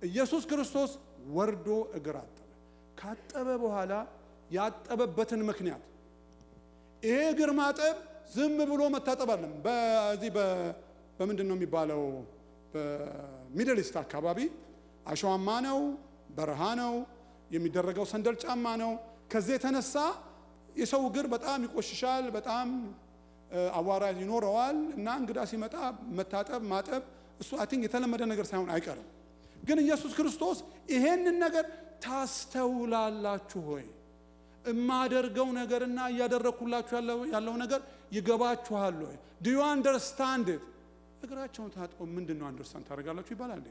ኢየሱስ ክርስቶስ ወርዶ እግር አጠበ። ካጠበ በኋላ ያጠበበትን ምክንያት ይሄ እግር ማጠብ ዝም ብሎ መታጠብ አይደለም። በዚህ በምንድን ነው የሚባለው? በሚድል ኢስት አካባቢ አሸዋማ ነው፣ በረሃ ነው፣ የሚደረገው ሰንደል ጫማ ነው። ከዚህ የተነሳ የሰው እግር በጣም ይቆሽሻል፣ በጣም አቧራ ይኖረዋል እና እንግዳ ሲመጣ መታጠብ ማጠብ እሱ አይ ቲንክ የተለመደ ነገር ሳይሆን አይቀርም። ግን ኢየሱስ ክርስቶስ ይሄንን ነገር ታስተውላላችሁ ሆይ? እማደርገው ነገርና እያደረኩላችሁ ያለው ነገር ይገባችኋል ሆይ? do you understand it? እግራቸውን ታጥበው ምንድነው አንደርስታንድ ታደርጋላችሁ ይባላል እንዴ?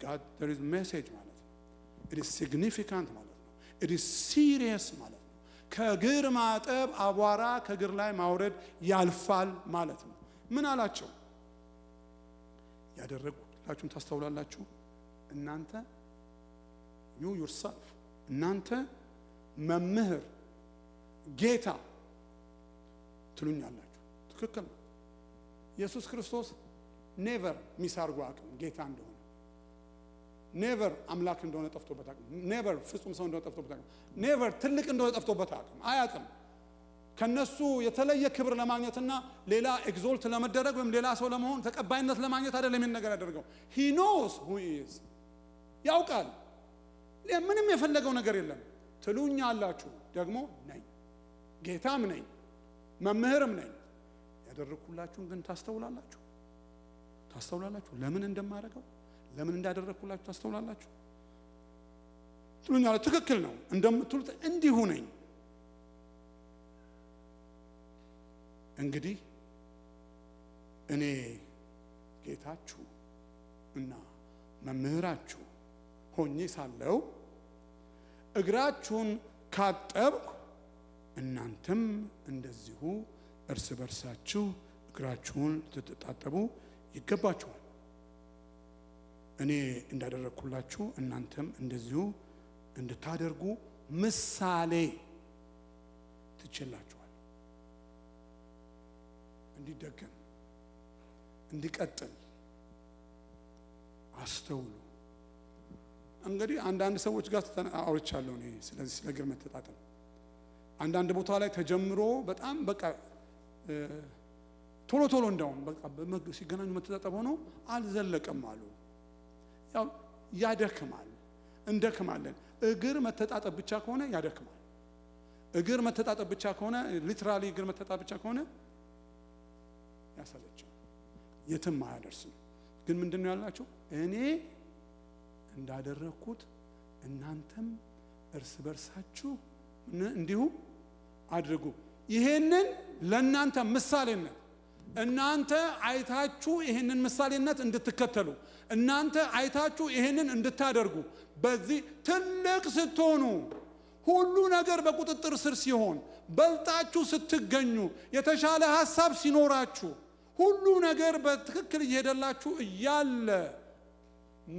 God, there is message ማለት ነው። it is significant ማለት ነው። it is serious ማለት ነው። ከእግር ማጠብ አቧራ ከእግር ላይ ማውረድ ያልፋል ማለት ነው። ምን አላቸው? ያደረኩላችሁን ታስተውላላችሁ እናንተ you yourself እናንተ መምህር ጌታ ትሉኛላችሁ። ትክክል ነው። ኢየሱስ ክርስቶስ ኔቨር ሚስ አድርጎ አያውቅም ጌታ እንደሆነ። ኔቨር አምላክ እንደሆነ ጠፍቶበት አያውቅም። ኔቨር ፍጹም ሰው እንደሆነ ጠፍቶበት አያውቅም። ኔቨር ትልቅ እንደሆነ ጠፍቶበት አያውቅም። ከነሱ የተለየ ክብር ለማግኘትና ሌላ ኤግዞልት ለመደረግ ወይም ሌላ ሰው ለመሆን ተቀባይነት ለማግኘት አይደለም ይሄን ነገር ያደርገው። he knows who he is ያውቃል። ምንም የፈለገው ነገር የለም። ትሉኛላችሁ ደግሞ ነኝ፣ ጌታም ነኝ፣ መምህርም ነኝ። ያደረኩላችሁን ግን ታስተውላላችሁ? ለምን እንደማደርገው ለምን እንዳደረኩላችሁ ታስተውላላችሁ? ትሉኛላችሁ። ትክክል ነው። እንደምትሉት እንዲሁ ነኝ። እንግዲህ እኔ ጌታችሁ እና መምህራችሁ ሆኜ ሳለው እግራችሁን ካጠብኩ እናንተም እንደዚሁ እርስ በርሳችሁ እግራችሁን ልትታጠቡ ይገባችኋል። እኔ እንዳደረኩላችሁ እናንተም እንደዚሁ እንድታደርጉ ምሳሌ ትችላችኋል። እንዲደገም እንዲቀጥል አስተውሉ። እንግዲህ አንዳንድ ሰዎች ጋር አውርቻለሁ እኔ ስለዚህ ስለ እግር መተጣጠብ። አንዳንድ ቦታ ላይ ተጀምሮ በጣም በቃ ቶሎ እንደውም በቃ ሲገናኙ መተጣጠብ ሆኖ አልዘለቀም አሉ። ያው ያደክማል፣ እንደክማለን። እግር መተጣጠብ ብቻ ከሆነ ያደክማል። እግር መተጣጠብ ብቻ ከሆነ ሊትራሊ እግር መተጣጠብ ብቻ ከሆነ ያሰለቻል፣ የትም አያደርስም። ግን ምንድነው ያላችሁ? እኔ እንዳደረኩት እናንተም እርስ በርሳችሁ እንዲሁ አድርጉ። ይሄንን ለእናንተ ምሳሌነት እናንተ አይታችሁ ይሄንን ምሳሌነት እንድትከተሉ እናንተ አይታችሁ ይሄንን እንድታደርጉ በዚህ ትልቅ ስትሆኑ ሁሉ ነገር በቁጥጥር ስር ሲሆን በልጣችሁ ስትገኙ የተሻለ ሐሳብ ሲኖራችሁ ሁሉ ነገር በትክክል እየሄደላችሁ እያለ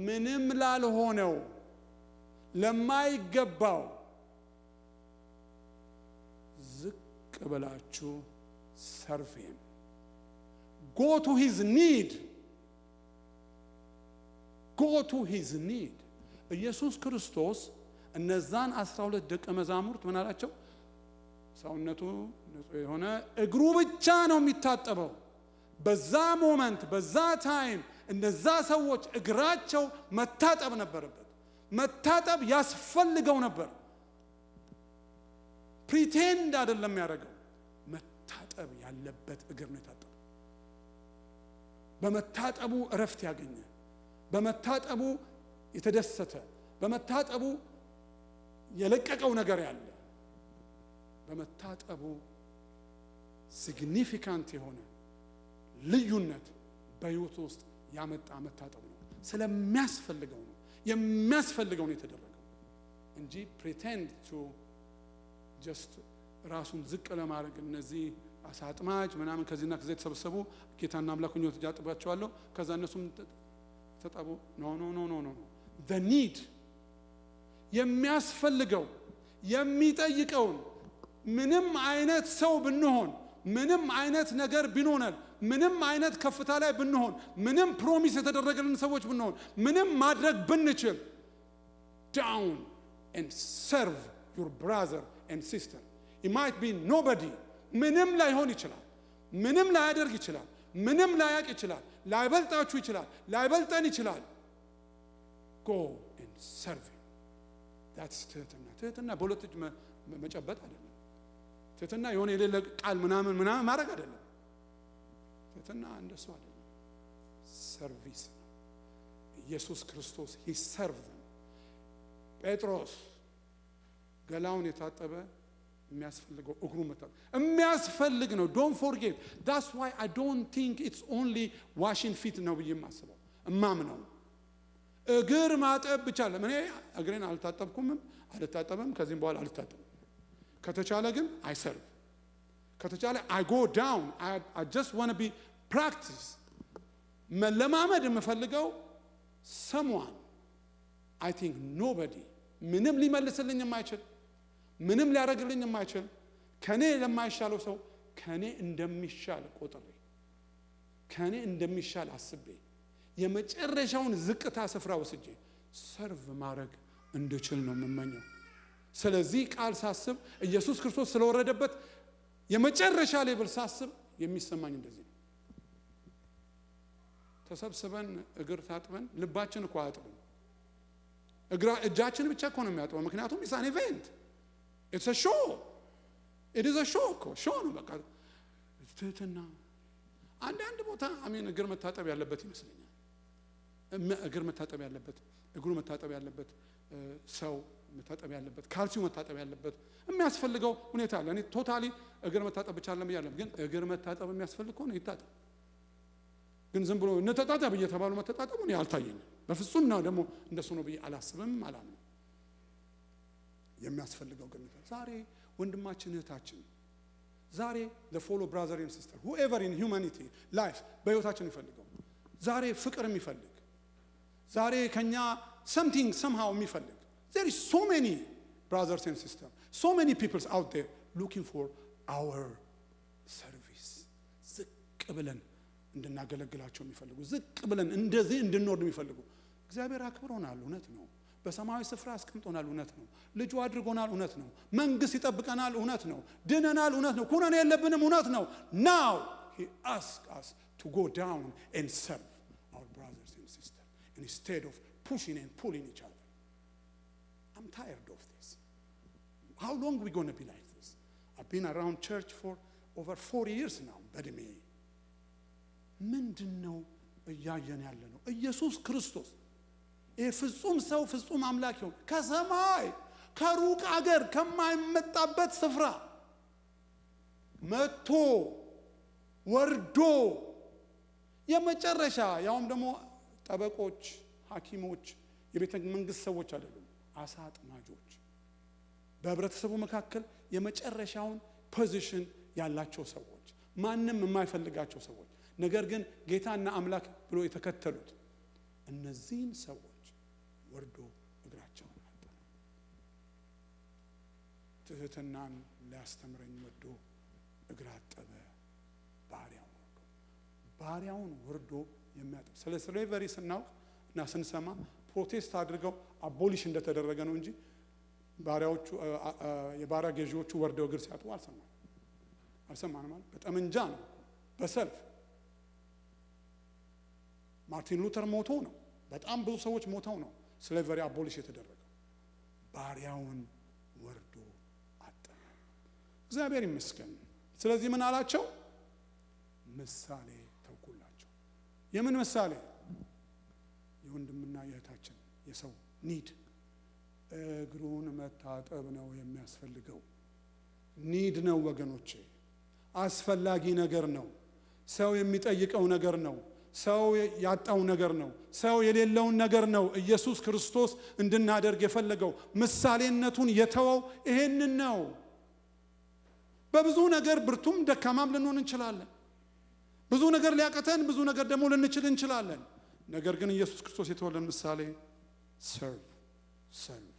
ምንም ላልሆነው ለማይገባው ዝቅ ብላችሁ serve him. Go to his need. Go to his need. ኢየሱስ ክርስቶስ እነዛን 12 ደቀ መዛሙርት ምን አላቸው? ሰውነቱ ንጹህ የሆነ እግሩ ብቻ ነው የሚታጠበው። በዛ ሞመንት በዛ ታይም እነዛ ሰዎች እግራቸው መታጠብ ነበረበት። መታጠብ ያስፈልገው ነበር። ፕሪቴንድ አይደለም ያደረገው። መታጠብ ያለበት እግር ነው የታጠበው። በመታጠቡ እረፍት ያገኘ፣ በመታጠቡ የተደሰተ፣ በመታጠቡ የለቀቀው ነገር ያለ፣ በመታጠቡ ሲግኒፊካንት የሆነ ልዩነት በህይወቱ ውስጥ ያመጣ መታጠብ ነው። ስለሚያስፈልገው ነው የሚያስፈልገው ነው የተደረገው እንጂ ፕሪቴንድ ቱ ጀስት ራሱን ዝቅ ለማድረግ እነዚህ አሳጥማጅ ምናምን ከዚህና ከዚህ የተሰበሰቡ ጌታና አምላኩን ነው ተጃጥባቸዋለሁ ከዛ እነሱም ተጣቡ። ኖ the need የሚያስፈልገው የሚጠይቀውን ምንም አይነት ሰው ብንሆን ምንም አይነት ነገር ቢኖነን ምንም አይነት ከፍታ ላይ ብንሆን ምንም ፕሮሚስ የተደረገልን ሰዎች ብንሆን ምንም ማድረግ ብንችል down and serve your brother and sister. It might be nobody. ምንም ላይሆን ይችላል፣ ምንም ላያደርግ ይችላል፣ ምንም ላያቅ ይችላል፣ ላይበልጣችሁ ይችላል፣ ላይበልጠን ይችላል። Go and serve him. that's ትህትና በሁለት እጅ መጨበጥ አይደለም። ትህትና የሆነ የሌለ ቃል ምናምን ማድረግ አይደለም። ትህትና እንደሱ አይደለም። ሰርቪስ ነው። ኢየሱስ ክርስቶስ he served them። ጴጥሮስ ገላውን የታጠበ የሚያስፈልገው እግሩ መታጠብ የሚያስፈልግ ነው። don't forget. that's why I don't think it's only washing feet ነው ብዬ የማስበው እማምነው እግር ማጠብ ብቻ አይደለም። እኔ እግሬን አልታጠብም ከዚህም በኋላ አልታጠብም። ከተቻለ ግን I serve። ከተቻለ I go down. I just want to be practice መለማመድ የምፈልገው someone I think nobody ምንም ሊመልስልኝ የማይችል ምንም ሊያደርግልኝ የማይችል ከኔ ለማይሻለው ሰው ከኔ እንደሚሻል ቆጥሬ ከኔ እንደሚሻል አስቤ የመጨረሻውን ዝቅታ ስፍራ ወስጄ ሰርቭ ማድረግ እንድችል ነው የምመኘው። ስለዚህ ቃል ሳስብ ኢየሱስ ክርስቶስ ስለወረደበት የመጨረሻ ሌቭል ሳስብ የሚሰማኝ እንደዚህ ነው። ተሰብስበን እግር ታጥበን ልባችን እኮ አጥበን እጃችን ብቻ እኮ ነው የሚያጥበው። ምክንያቱም it's an event. It's a show. It is a show እኮ show ነው በቃ። ትህትና አንዳንድ ቦታ አሜን እግር መታጠብ ያለበት ይመስለኛል። እግር መታጠብ ያለበት እግሩ መታጠብ ያለበት ሰው መታጠብ ያለበት ካልሲው መታጠብ ያለበት የሚያስፈልገው ሁኔታ አለ። እኔ ቶታሊ እግር መታጠብ ብቻ አይደለም ይያለም፣ ግን እግር መታጠብ የሚያስፈልግ ከሆነ ይታጠብ። ግን ዝም ብሎ እንተጣጣብ እየተባሉ መተጣጠቡ ነው አልታየኝም። በፍጹም ነው ደግሞ እንደሱ ነው ብዬ አላስብም አላምንም። የሚያስፈልገው ግን ዛሬ ወንድማችን እህታችን ዛሬ the follow brother and sister whoever in humanity life በህይወታችን ይፈልገው ዛሬ ፍቅር የሚፈልግ ዛሬ ከኛ something somehow የሚፈልግ there is so many brothers and sisters, so many people out there looking for our service. ዝቅ ብለን እንድናገለግላቸው የሚፈልጉ ዝቅ ብለን እንደዚህ እንድንወርድ የሚፈልጉ እግዚአብሔር አክብሮናል፣ እውነት ነው። በሰማያዊ ስፍራ አስቀምጦናል፣ እውነት ነው። ልጁ አድርጎናል፣ እውነት ነው። መንግስት ይጠብቀናል፣ እውነት ነው። ድነናል፣ እውነት ነው። ኩነኔ የለብንም፣ እውነት ነው። now he asks us to go down and serve our brothers and sisters instead of pushing and pulling each other. I'm tired of this. How long are we going to be like this? I've been around church for over 40 years now. በእድሜ ምንድነው እያየን ያለ ነው? ኢየሱስ ክርስቶስ ፍጹም ሰው ፍጹም አምላክ ይሁን ከሰማይ ከሩቅ አገር ከማይመጣበት ስፍራ መጥቶ ወርዶ የመጨረሻ ያውም ደግሞ ጠበቆች፣ ሐኪሞች፣ የቤተ መንግስት ሰዎች አይደሉም፣ አሳ አጥማጆች በህብረተሰቡ መካከል የመጨረሻውን ፖዚሽን ያላቸው ሰዎች፣ ማንም የማይፈልጋቸው ሰዎች፣ ነገር ግን ጌታና አምላክ ብሎ የተከተሉት እነዚህን ሰዎች ወርዶ እግራቸውን አጠበ። ትህትናን ሊያስተምረኝ ወዶ እግር አጠበ። ባሪያውን ወርዶ የሚያጠብ ስለ ስሌቨሪ ስናውቅ እና ስንሰማ ፕሮቴስት አድርገው አቦሊሽ እንደተደረገ ነው እንጂ ባሪያዎቹ የባሪያ ገዢዎቹ ወርደው እግር ሲያጥቡ አልሰማንም ማለት በጠመንጃ ነው፣ በሰልፍ ማርቲን ሉተር ሞቶ ነው፣ በጣም ብዙ ሰዎች ሞተው ነው ስሌቨሪ አቦሊሽ የተደረገው። ባሪያውን ወርዶ አጠበ። እግዚአብሔር ይመስገን። ስለዚህ ምን አላቸው? ምሳሌ ተውኩላቸው። የምን ምሳሌ? የወንድምና የእህታችን የሰው ኒድ እግሩን መታጠብ ነው የሚያስፈልገው። ኒድ ነው ወገኖቼ፣ አስፈላጊ ነገር ነው። ሰው የሚጠይቀው ነገር ነው። ሰው ያጣው ነገር ነው። ሰው የሌለውን ነገር ነው ኢየሱስ ክርስቶስ እንድናደርግ የፈለገው። ምሳሌነቱን የተወው ይሄንን ነው። በብዙ ነገር ብርቱም ደካማም ልንሆን እንችላለን። ብዙ ነገር ሊያቀተን፣ ብዙ ነገር ደግሞ ልንችል እንችላለን። ነገር ግን ኢየሱስ ክርስቶስ የተወለን ምሳሌ serve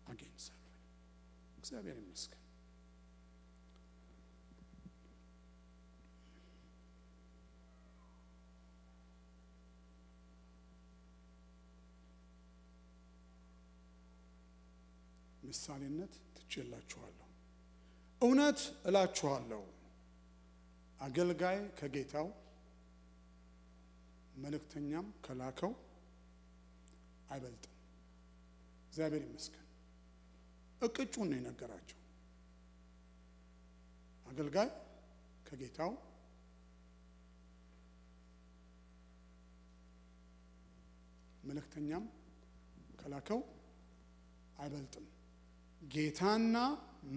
again serve። እግዚአብሔር ይመስገን። ምሳሌነት ትችላችኋለሁ። እውነት እላችኋለሁ አገልጋይ ከጌታው መልእክተኛም ከላከው አይበልጥም። እግዚአብሔር ይመስገን። እቅጩን ነው የነገራቸው። አገልጋይ ከጌታው መልእክተኛም ከላከው አይበልጥም። ጌታና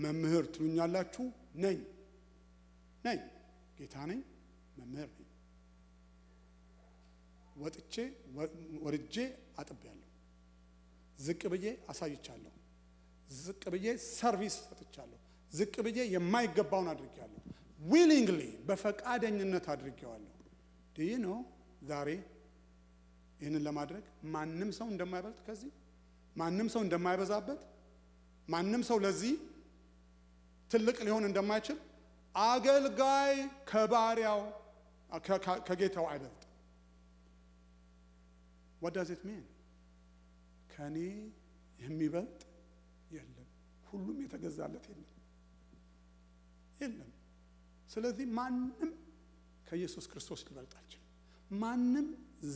መምህር ትሉኛላችሁ፣ ነኝ። ጌታ ነኝ፣ መምህር ነኝ። ወርጄ አጥቤያለሁ። ዝቅ ብዬ አሳይቻለሁ። ዝቅ ብዬ ሰርቪስ ሰጥቻለሁ። ዝቅ ብዬ የማይገባውን አድርጌያለሁ። ዊሊንግሊ በፈቃደኝነት አድርጌዋለሁ። ዲዩ ኖ ዛሬ ይህንን ለማድረግ ማንም ሰው እንደማይበልጥ፣ ከዚህ ማንም ሰው እንደማይበዛበት፣ ማንም ሰው ለዚህ ትልቅ ሊሆን እንደማይችል፣ አገልጋይ ከባሪያው ከጌታው አይበልጥ። what does it mean? ከኔ የሚበልጥ የለም። ሁሉም የተገዛለት የለም። ስለዚህ ማንም ከኢየሱስ ክርስቶስ ሊበልጥ አይችልም። ማንም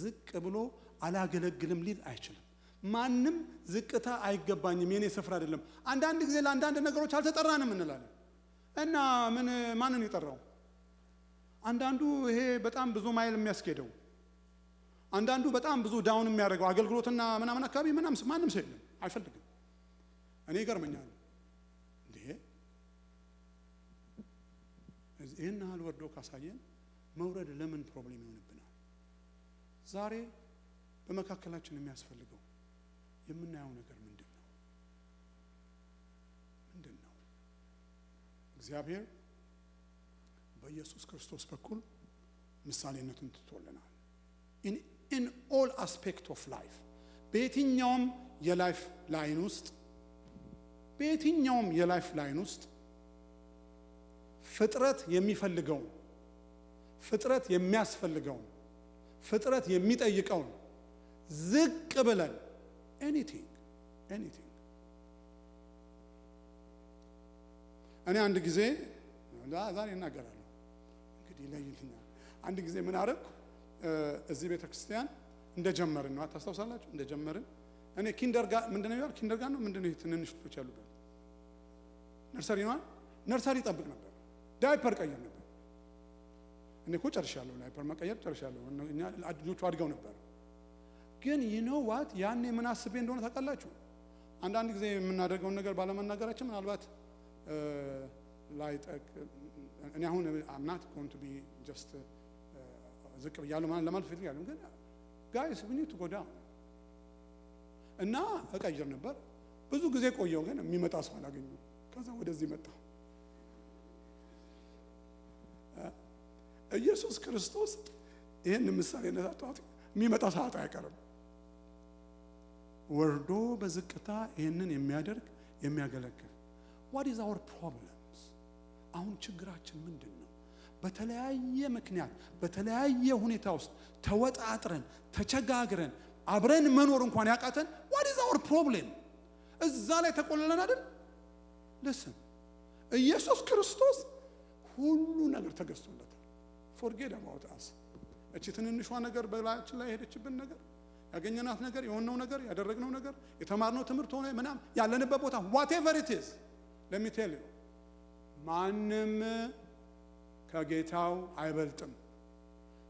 ዝቅ ብሎ አላገለግልም ሊል አይችልም። ማንም ዝቅታ አይገባኝም፣ የኔ ስፍራ አይደለም። አንዳንድ ጊዜ ለአንዳንድ ነገሮች አልተጠራንም እንላለን እና ማንን ይጠራው? አንዳንዱ ይሄ በጣም ብዙ ማይል የሚያስኬደው፣ አንዳንዱ በጣም ብዙ ዳውን የሚያደርገው አገልግሎትና ምናምን አካባቢ ማንም ሰው የለም፣ አይፈልግም። እኔ ይገርመኛል እንዴ ይህን ያህል ወርዶ ካሳየን መውረድ ለምን ፕሮብሌም ይሆንብናል? ዛሬ በመካከላችን የሚያስፈልገው የምናየው ነገር ምንድን ነው? እግዚአብሔር በኢየሱስ ክርስቶስ በኩል ምሳሌነቱን ትቶልናል። in all aspect of life በየትኛውም የላይፍ ላይን ውስጥ ፍጥረት የሚፈልገውን፣ ፍጥረት የሚያስፈልገውን፣ ፍጥረት የሚጠይቀውን ዝቅ ብለን anything እኔ አንድ ጊዜ ዛሬ እናገራለሁ እንግዲህ ለይልኛል። አንድ ጊዜ ምን አደረኩ? እዚህ ቤተክርስቲያን እንደጀመርን ነው ታስታውሳላችሁ? እንደጀመርን እኔ ምንድነው ያለው? ኪንደርጋር ነው ምንድነው? ትንንሽ ልጆች ያሉበት ነርሰሪ ነው። ነርሰሪ ጠብቅ ነበር። ዳይፐር ቀየር ነበር። እኔ እኮ ጨርሻለሁ፣ ዳይፐር መቀየር ጨርሻለሁ። እኛ ልጆቹ አድገው ነበር። ግን ዋት ያኔ ምን አስቤ እንደሆነ ታውቃላችሁ? አንዳንድ ጊዜ የምናደርገውን ነገር ባለመናገራችን ምናልባት እኔ አሁን I'm not going to be just ዝቅ ብያለሁ ለማለት ፈልጋለሁ። ግን guys we need to go down እና እቀይር ነበር። ብዙ ጊዜ ቆየው፣ ግን የሚመጣ ሰው አላገኘሁም። ከዛ ወደዚህ መጣ። ኢየሱስ ክርስቶስ ይሄን ምሳሌነት አጣጣ የሚመጣ ሰዓት አይቀርም። ወርዶ በዝቅታ ይሄንን የሚያገለግል what is our problems? አሁን ችግራችን ምንድነው? በተለያየ ምክንያት በተለያየ ሁኔታ ውስጥ ተወጣጥረን ተቸጋግረን አብረን መኖር እንኳን ያቃተን what is our problem? እዛ ላይ ተቆልለን አይደል? listen ኢየሱስ ክርስቶስ ሁሉ ነገር ተገዝቶለታል። forget about us። እቺ ትንንሿ ነገር በላያችን ላይ ሄደችብን ነገር፣ ያገኘናት ነገር፣ የሆነው ነገር፣ ያደረግነው ነገር፣ የተማርነው ትምህርት ሆነ ምናም ያለንበት ቦታ whatever it is let me tell you ማንም ከጌታው አይበልጥም።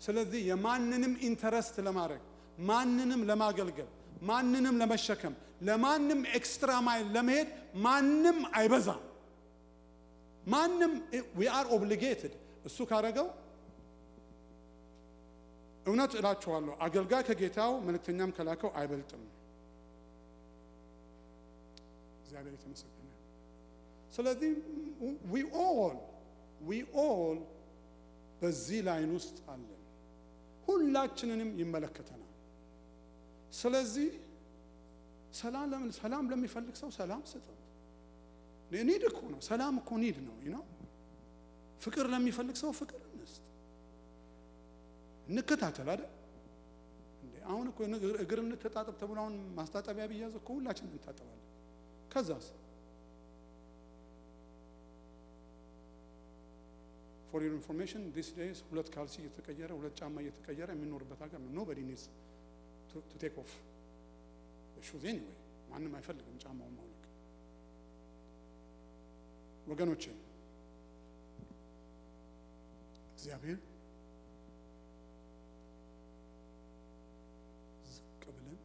ስለዚህ የማንንም ኢንተረስት ለማድረግ፣ ማንንም ለማገልገል፣ ማንንም ለመሸከም፣ ለማንም ኤክስትራ ማይል ለመሄድ ማንም አይበዛም። ማንም we are obligated እሱ ካረገው እውነት እላችኋለሁ አገልጋይ ከጌታው መልእክተኛም ከላከው አይበልጥም። እግዚአብሔር የተመሰገነ። ስለዚህ we all በዚህ ላይን ውስጥ አለን። ሁላችንንም ይመለከተናል። ስለዚህ ሰላም ለሚፈልግ ሰው ሰላም ስጠው። ኒድ እኮ ነው፣ ሰላም እኮ ኒድ ነው። ፍቅር ለሚፈልግ ሰው ፍቅር እንስጥ። እንከታተል አይደል እንዴ? አሁን እኮ እግር እንተጣጠብ ተብሎ አሁን ማስታጠቢያ ቢያዝ እኮ ሁላችንም እንታጠባለን። ከዛስ for your information these days ሁለት ካልሲ እየተቀየረ ሁለት ጫማ እየተቀየረ የሚኖርበት ሀገር ነው። nobody needs to take off the shoes anyway። ማንም አይፈልግም ጫማውን ማውለቅ። ወገኖቼ እግዚአብሔር ዝቅ ብለን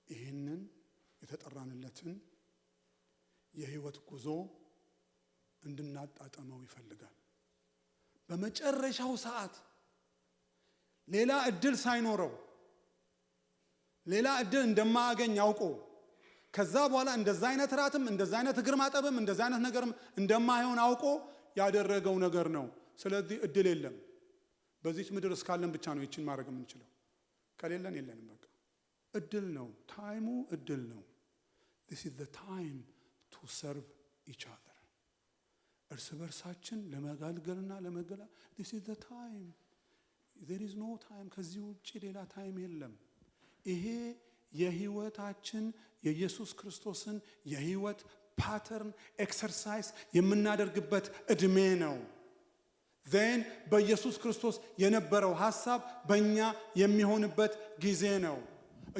ይህንን የተጠራንለትን የህይወት ጉዞ እንድናጣጣመው ይፈልጋል። በመጨረሻው ሰዓት ሌላ እድል ሳይኖረው ሌላ እድል እንደማያገኝ አውቆ ከዛ በኋላ እንደዛ አይነት ራትም እንደዛ አይነት እግር ማጠብም እንደዛ አይነት ነገርም እንደማይሆን አውቆ ያደረገው ነገር ነው። ስለዚህ እድል የለም። በዚህ ምድር እስካለን ብቻ ነው ይችን ማድረግ የምንችለው። ከሌለን የለንም። በቃ እድል ነው። ታይሙ እድል ነው። this is the time to serve each other እርስ በርሳችን ለመጋልገልና ለመገላ this is the time there is no time ከዚህ ውጪ ሌላ ታይም የለም። ይሄ የህይወታችን የኢየሱስ ክርስቶስን የህይወት ፓተርን ኤክሰርሳይዝ የምናደርግበት እድሜ ነው። then በኢየሱስ ክርስቶስ የነበረው ሐሳብ በእኛ የሚሆንበት ጊዜ ነው።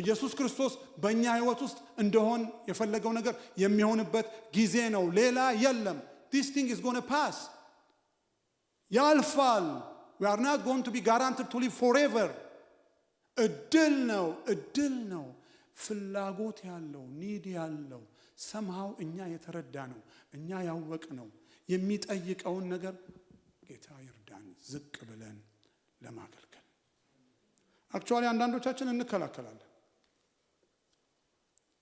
ኢየሱስ ክርስቶስ በእኛ ህይወት ውስጥ እንደሆን የፈለገው ነገር የሚሆንበት ጊዜ ነው። ሌላ የለም። this thing is going to pass ያልፋል። we are not going to be guaranteed to live forever እድል ነው። ፍላጎት ያለው ኒድ ያለው somehow እኛ የተረዳ ነው እኛ ያወቅ ነው የሚጠይቀውን ነገር ጌታ ይርዳን ዝቅ ብለን ለማገልገል። አክቹአሊ አንዳንዶቻችን እንከላከላለን።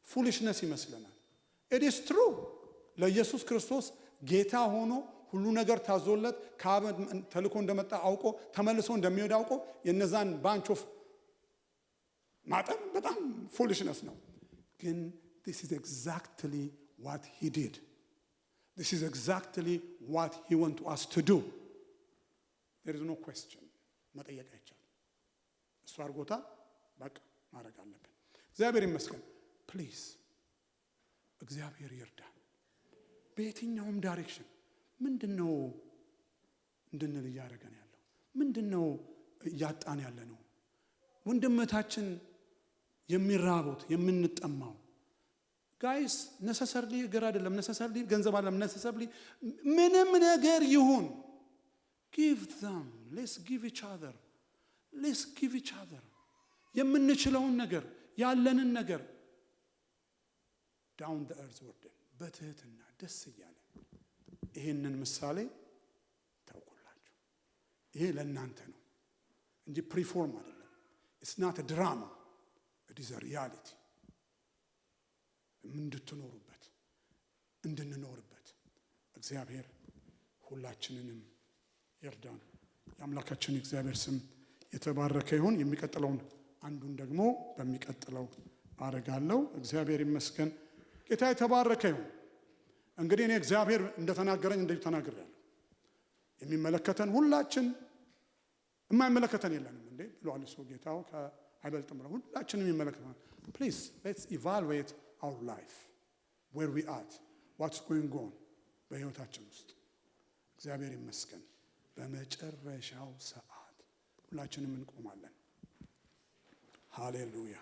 ፉሊሽነስ ይመስለናል። it is true ለኢየሱስ ክርስቶስ ጌታ ሆኖ ሁሉ ነገር ታዞለት ከአብ ተልኮ እንደመጣ አውቆ ተመልሶ እንደሚሄድ አውቆ የነዛን ባንች ኦፍ ማጠብ በጣም ፉሊሽነስ ነው። ግን this is exactly what he did. This is exactly what he wants us to do. There is no question. መጠየቅ አይቻልም። እሱ አድርጎታል። በቃ ማድረግ አለብን። እግዚአብሔር ይመስገን። ፕሊዝ እግዚአብሔር ይርዳን። በየትኛውም ዳይሬክሽን ምንድነው እንድንል እያደረገን ያለው? ምንድነው እያጣን ያለ ነው? ወንድመታችን የሚራቡት የምንጠማው ጋይስ ነሰሰርሊ እግር አይደለም፣ ነሰሰርሊ ገንዘብ አይደለም፣ ነሰሰርሊ ምንም ነገር ይሁን give them, let's give each other የምንችለውን ነገር ያለንን ነገር down the earth ወርደን በትህትና ደስ እያለ ይሄንን ምሳሌ ታውቁላችሁ። ይሄ ለእናንተ ነው እንጂ ፕሪፎርም አይደለም። it's not a drama, it is a reality. እንድትኖሩበት እንድንኖርበት እግዚአብሔር ሁላችንንም ይርዳን። የአምላካችን እግዚአብሔር ስም የተባረከ ይሁን። የሚቀጥለውን አንዱን ደግሞ በሚቀጥለው አረጋለሁ። እግዚአብሔር ይመስገን። ጌታ የተባረከ ይሁን። እንግዲህ እኔ እግዚአብሔር እንደተናገረኝ እንደዚህ ተናግሬያለሁ። የሚመለከተን ሁላችን የማይመለከተን የለንም እንዴ ብሏል እሱ ጌታው አይበልጥም ብሎ ሁላችንም ይመለከተናል። please let's evaluate our life, where we at, what's going on በህይወታችን ውስጥ። እግዚአብሔር ይመስገን። በመጨረሻው ሰዓት ሁላችንም እንቆማለን። ሃሌሉያ።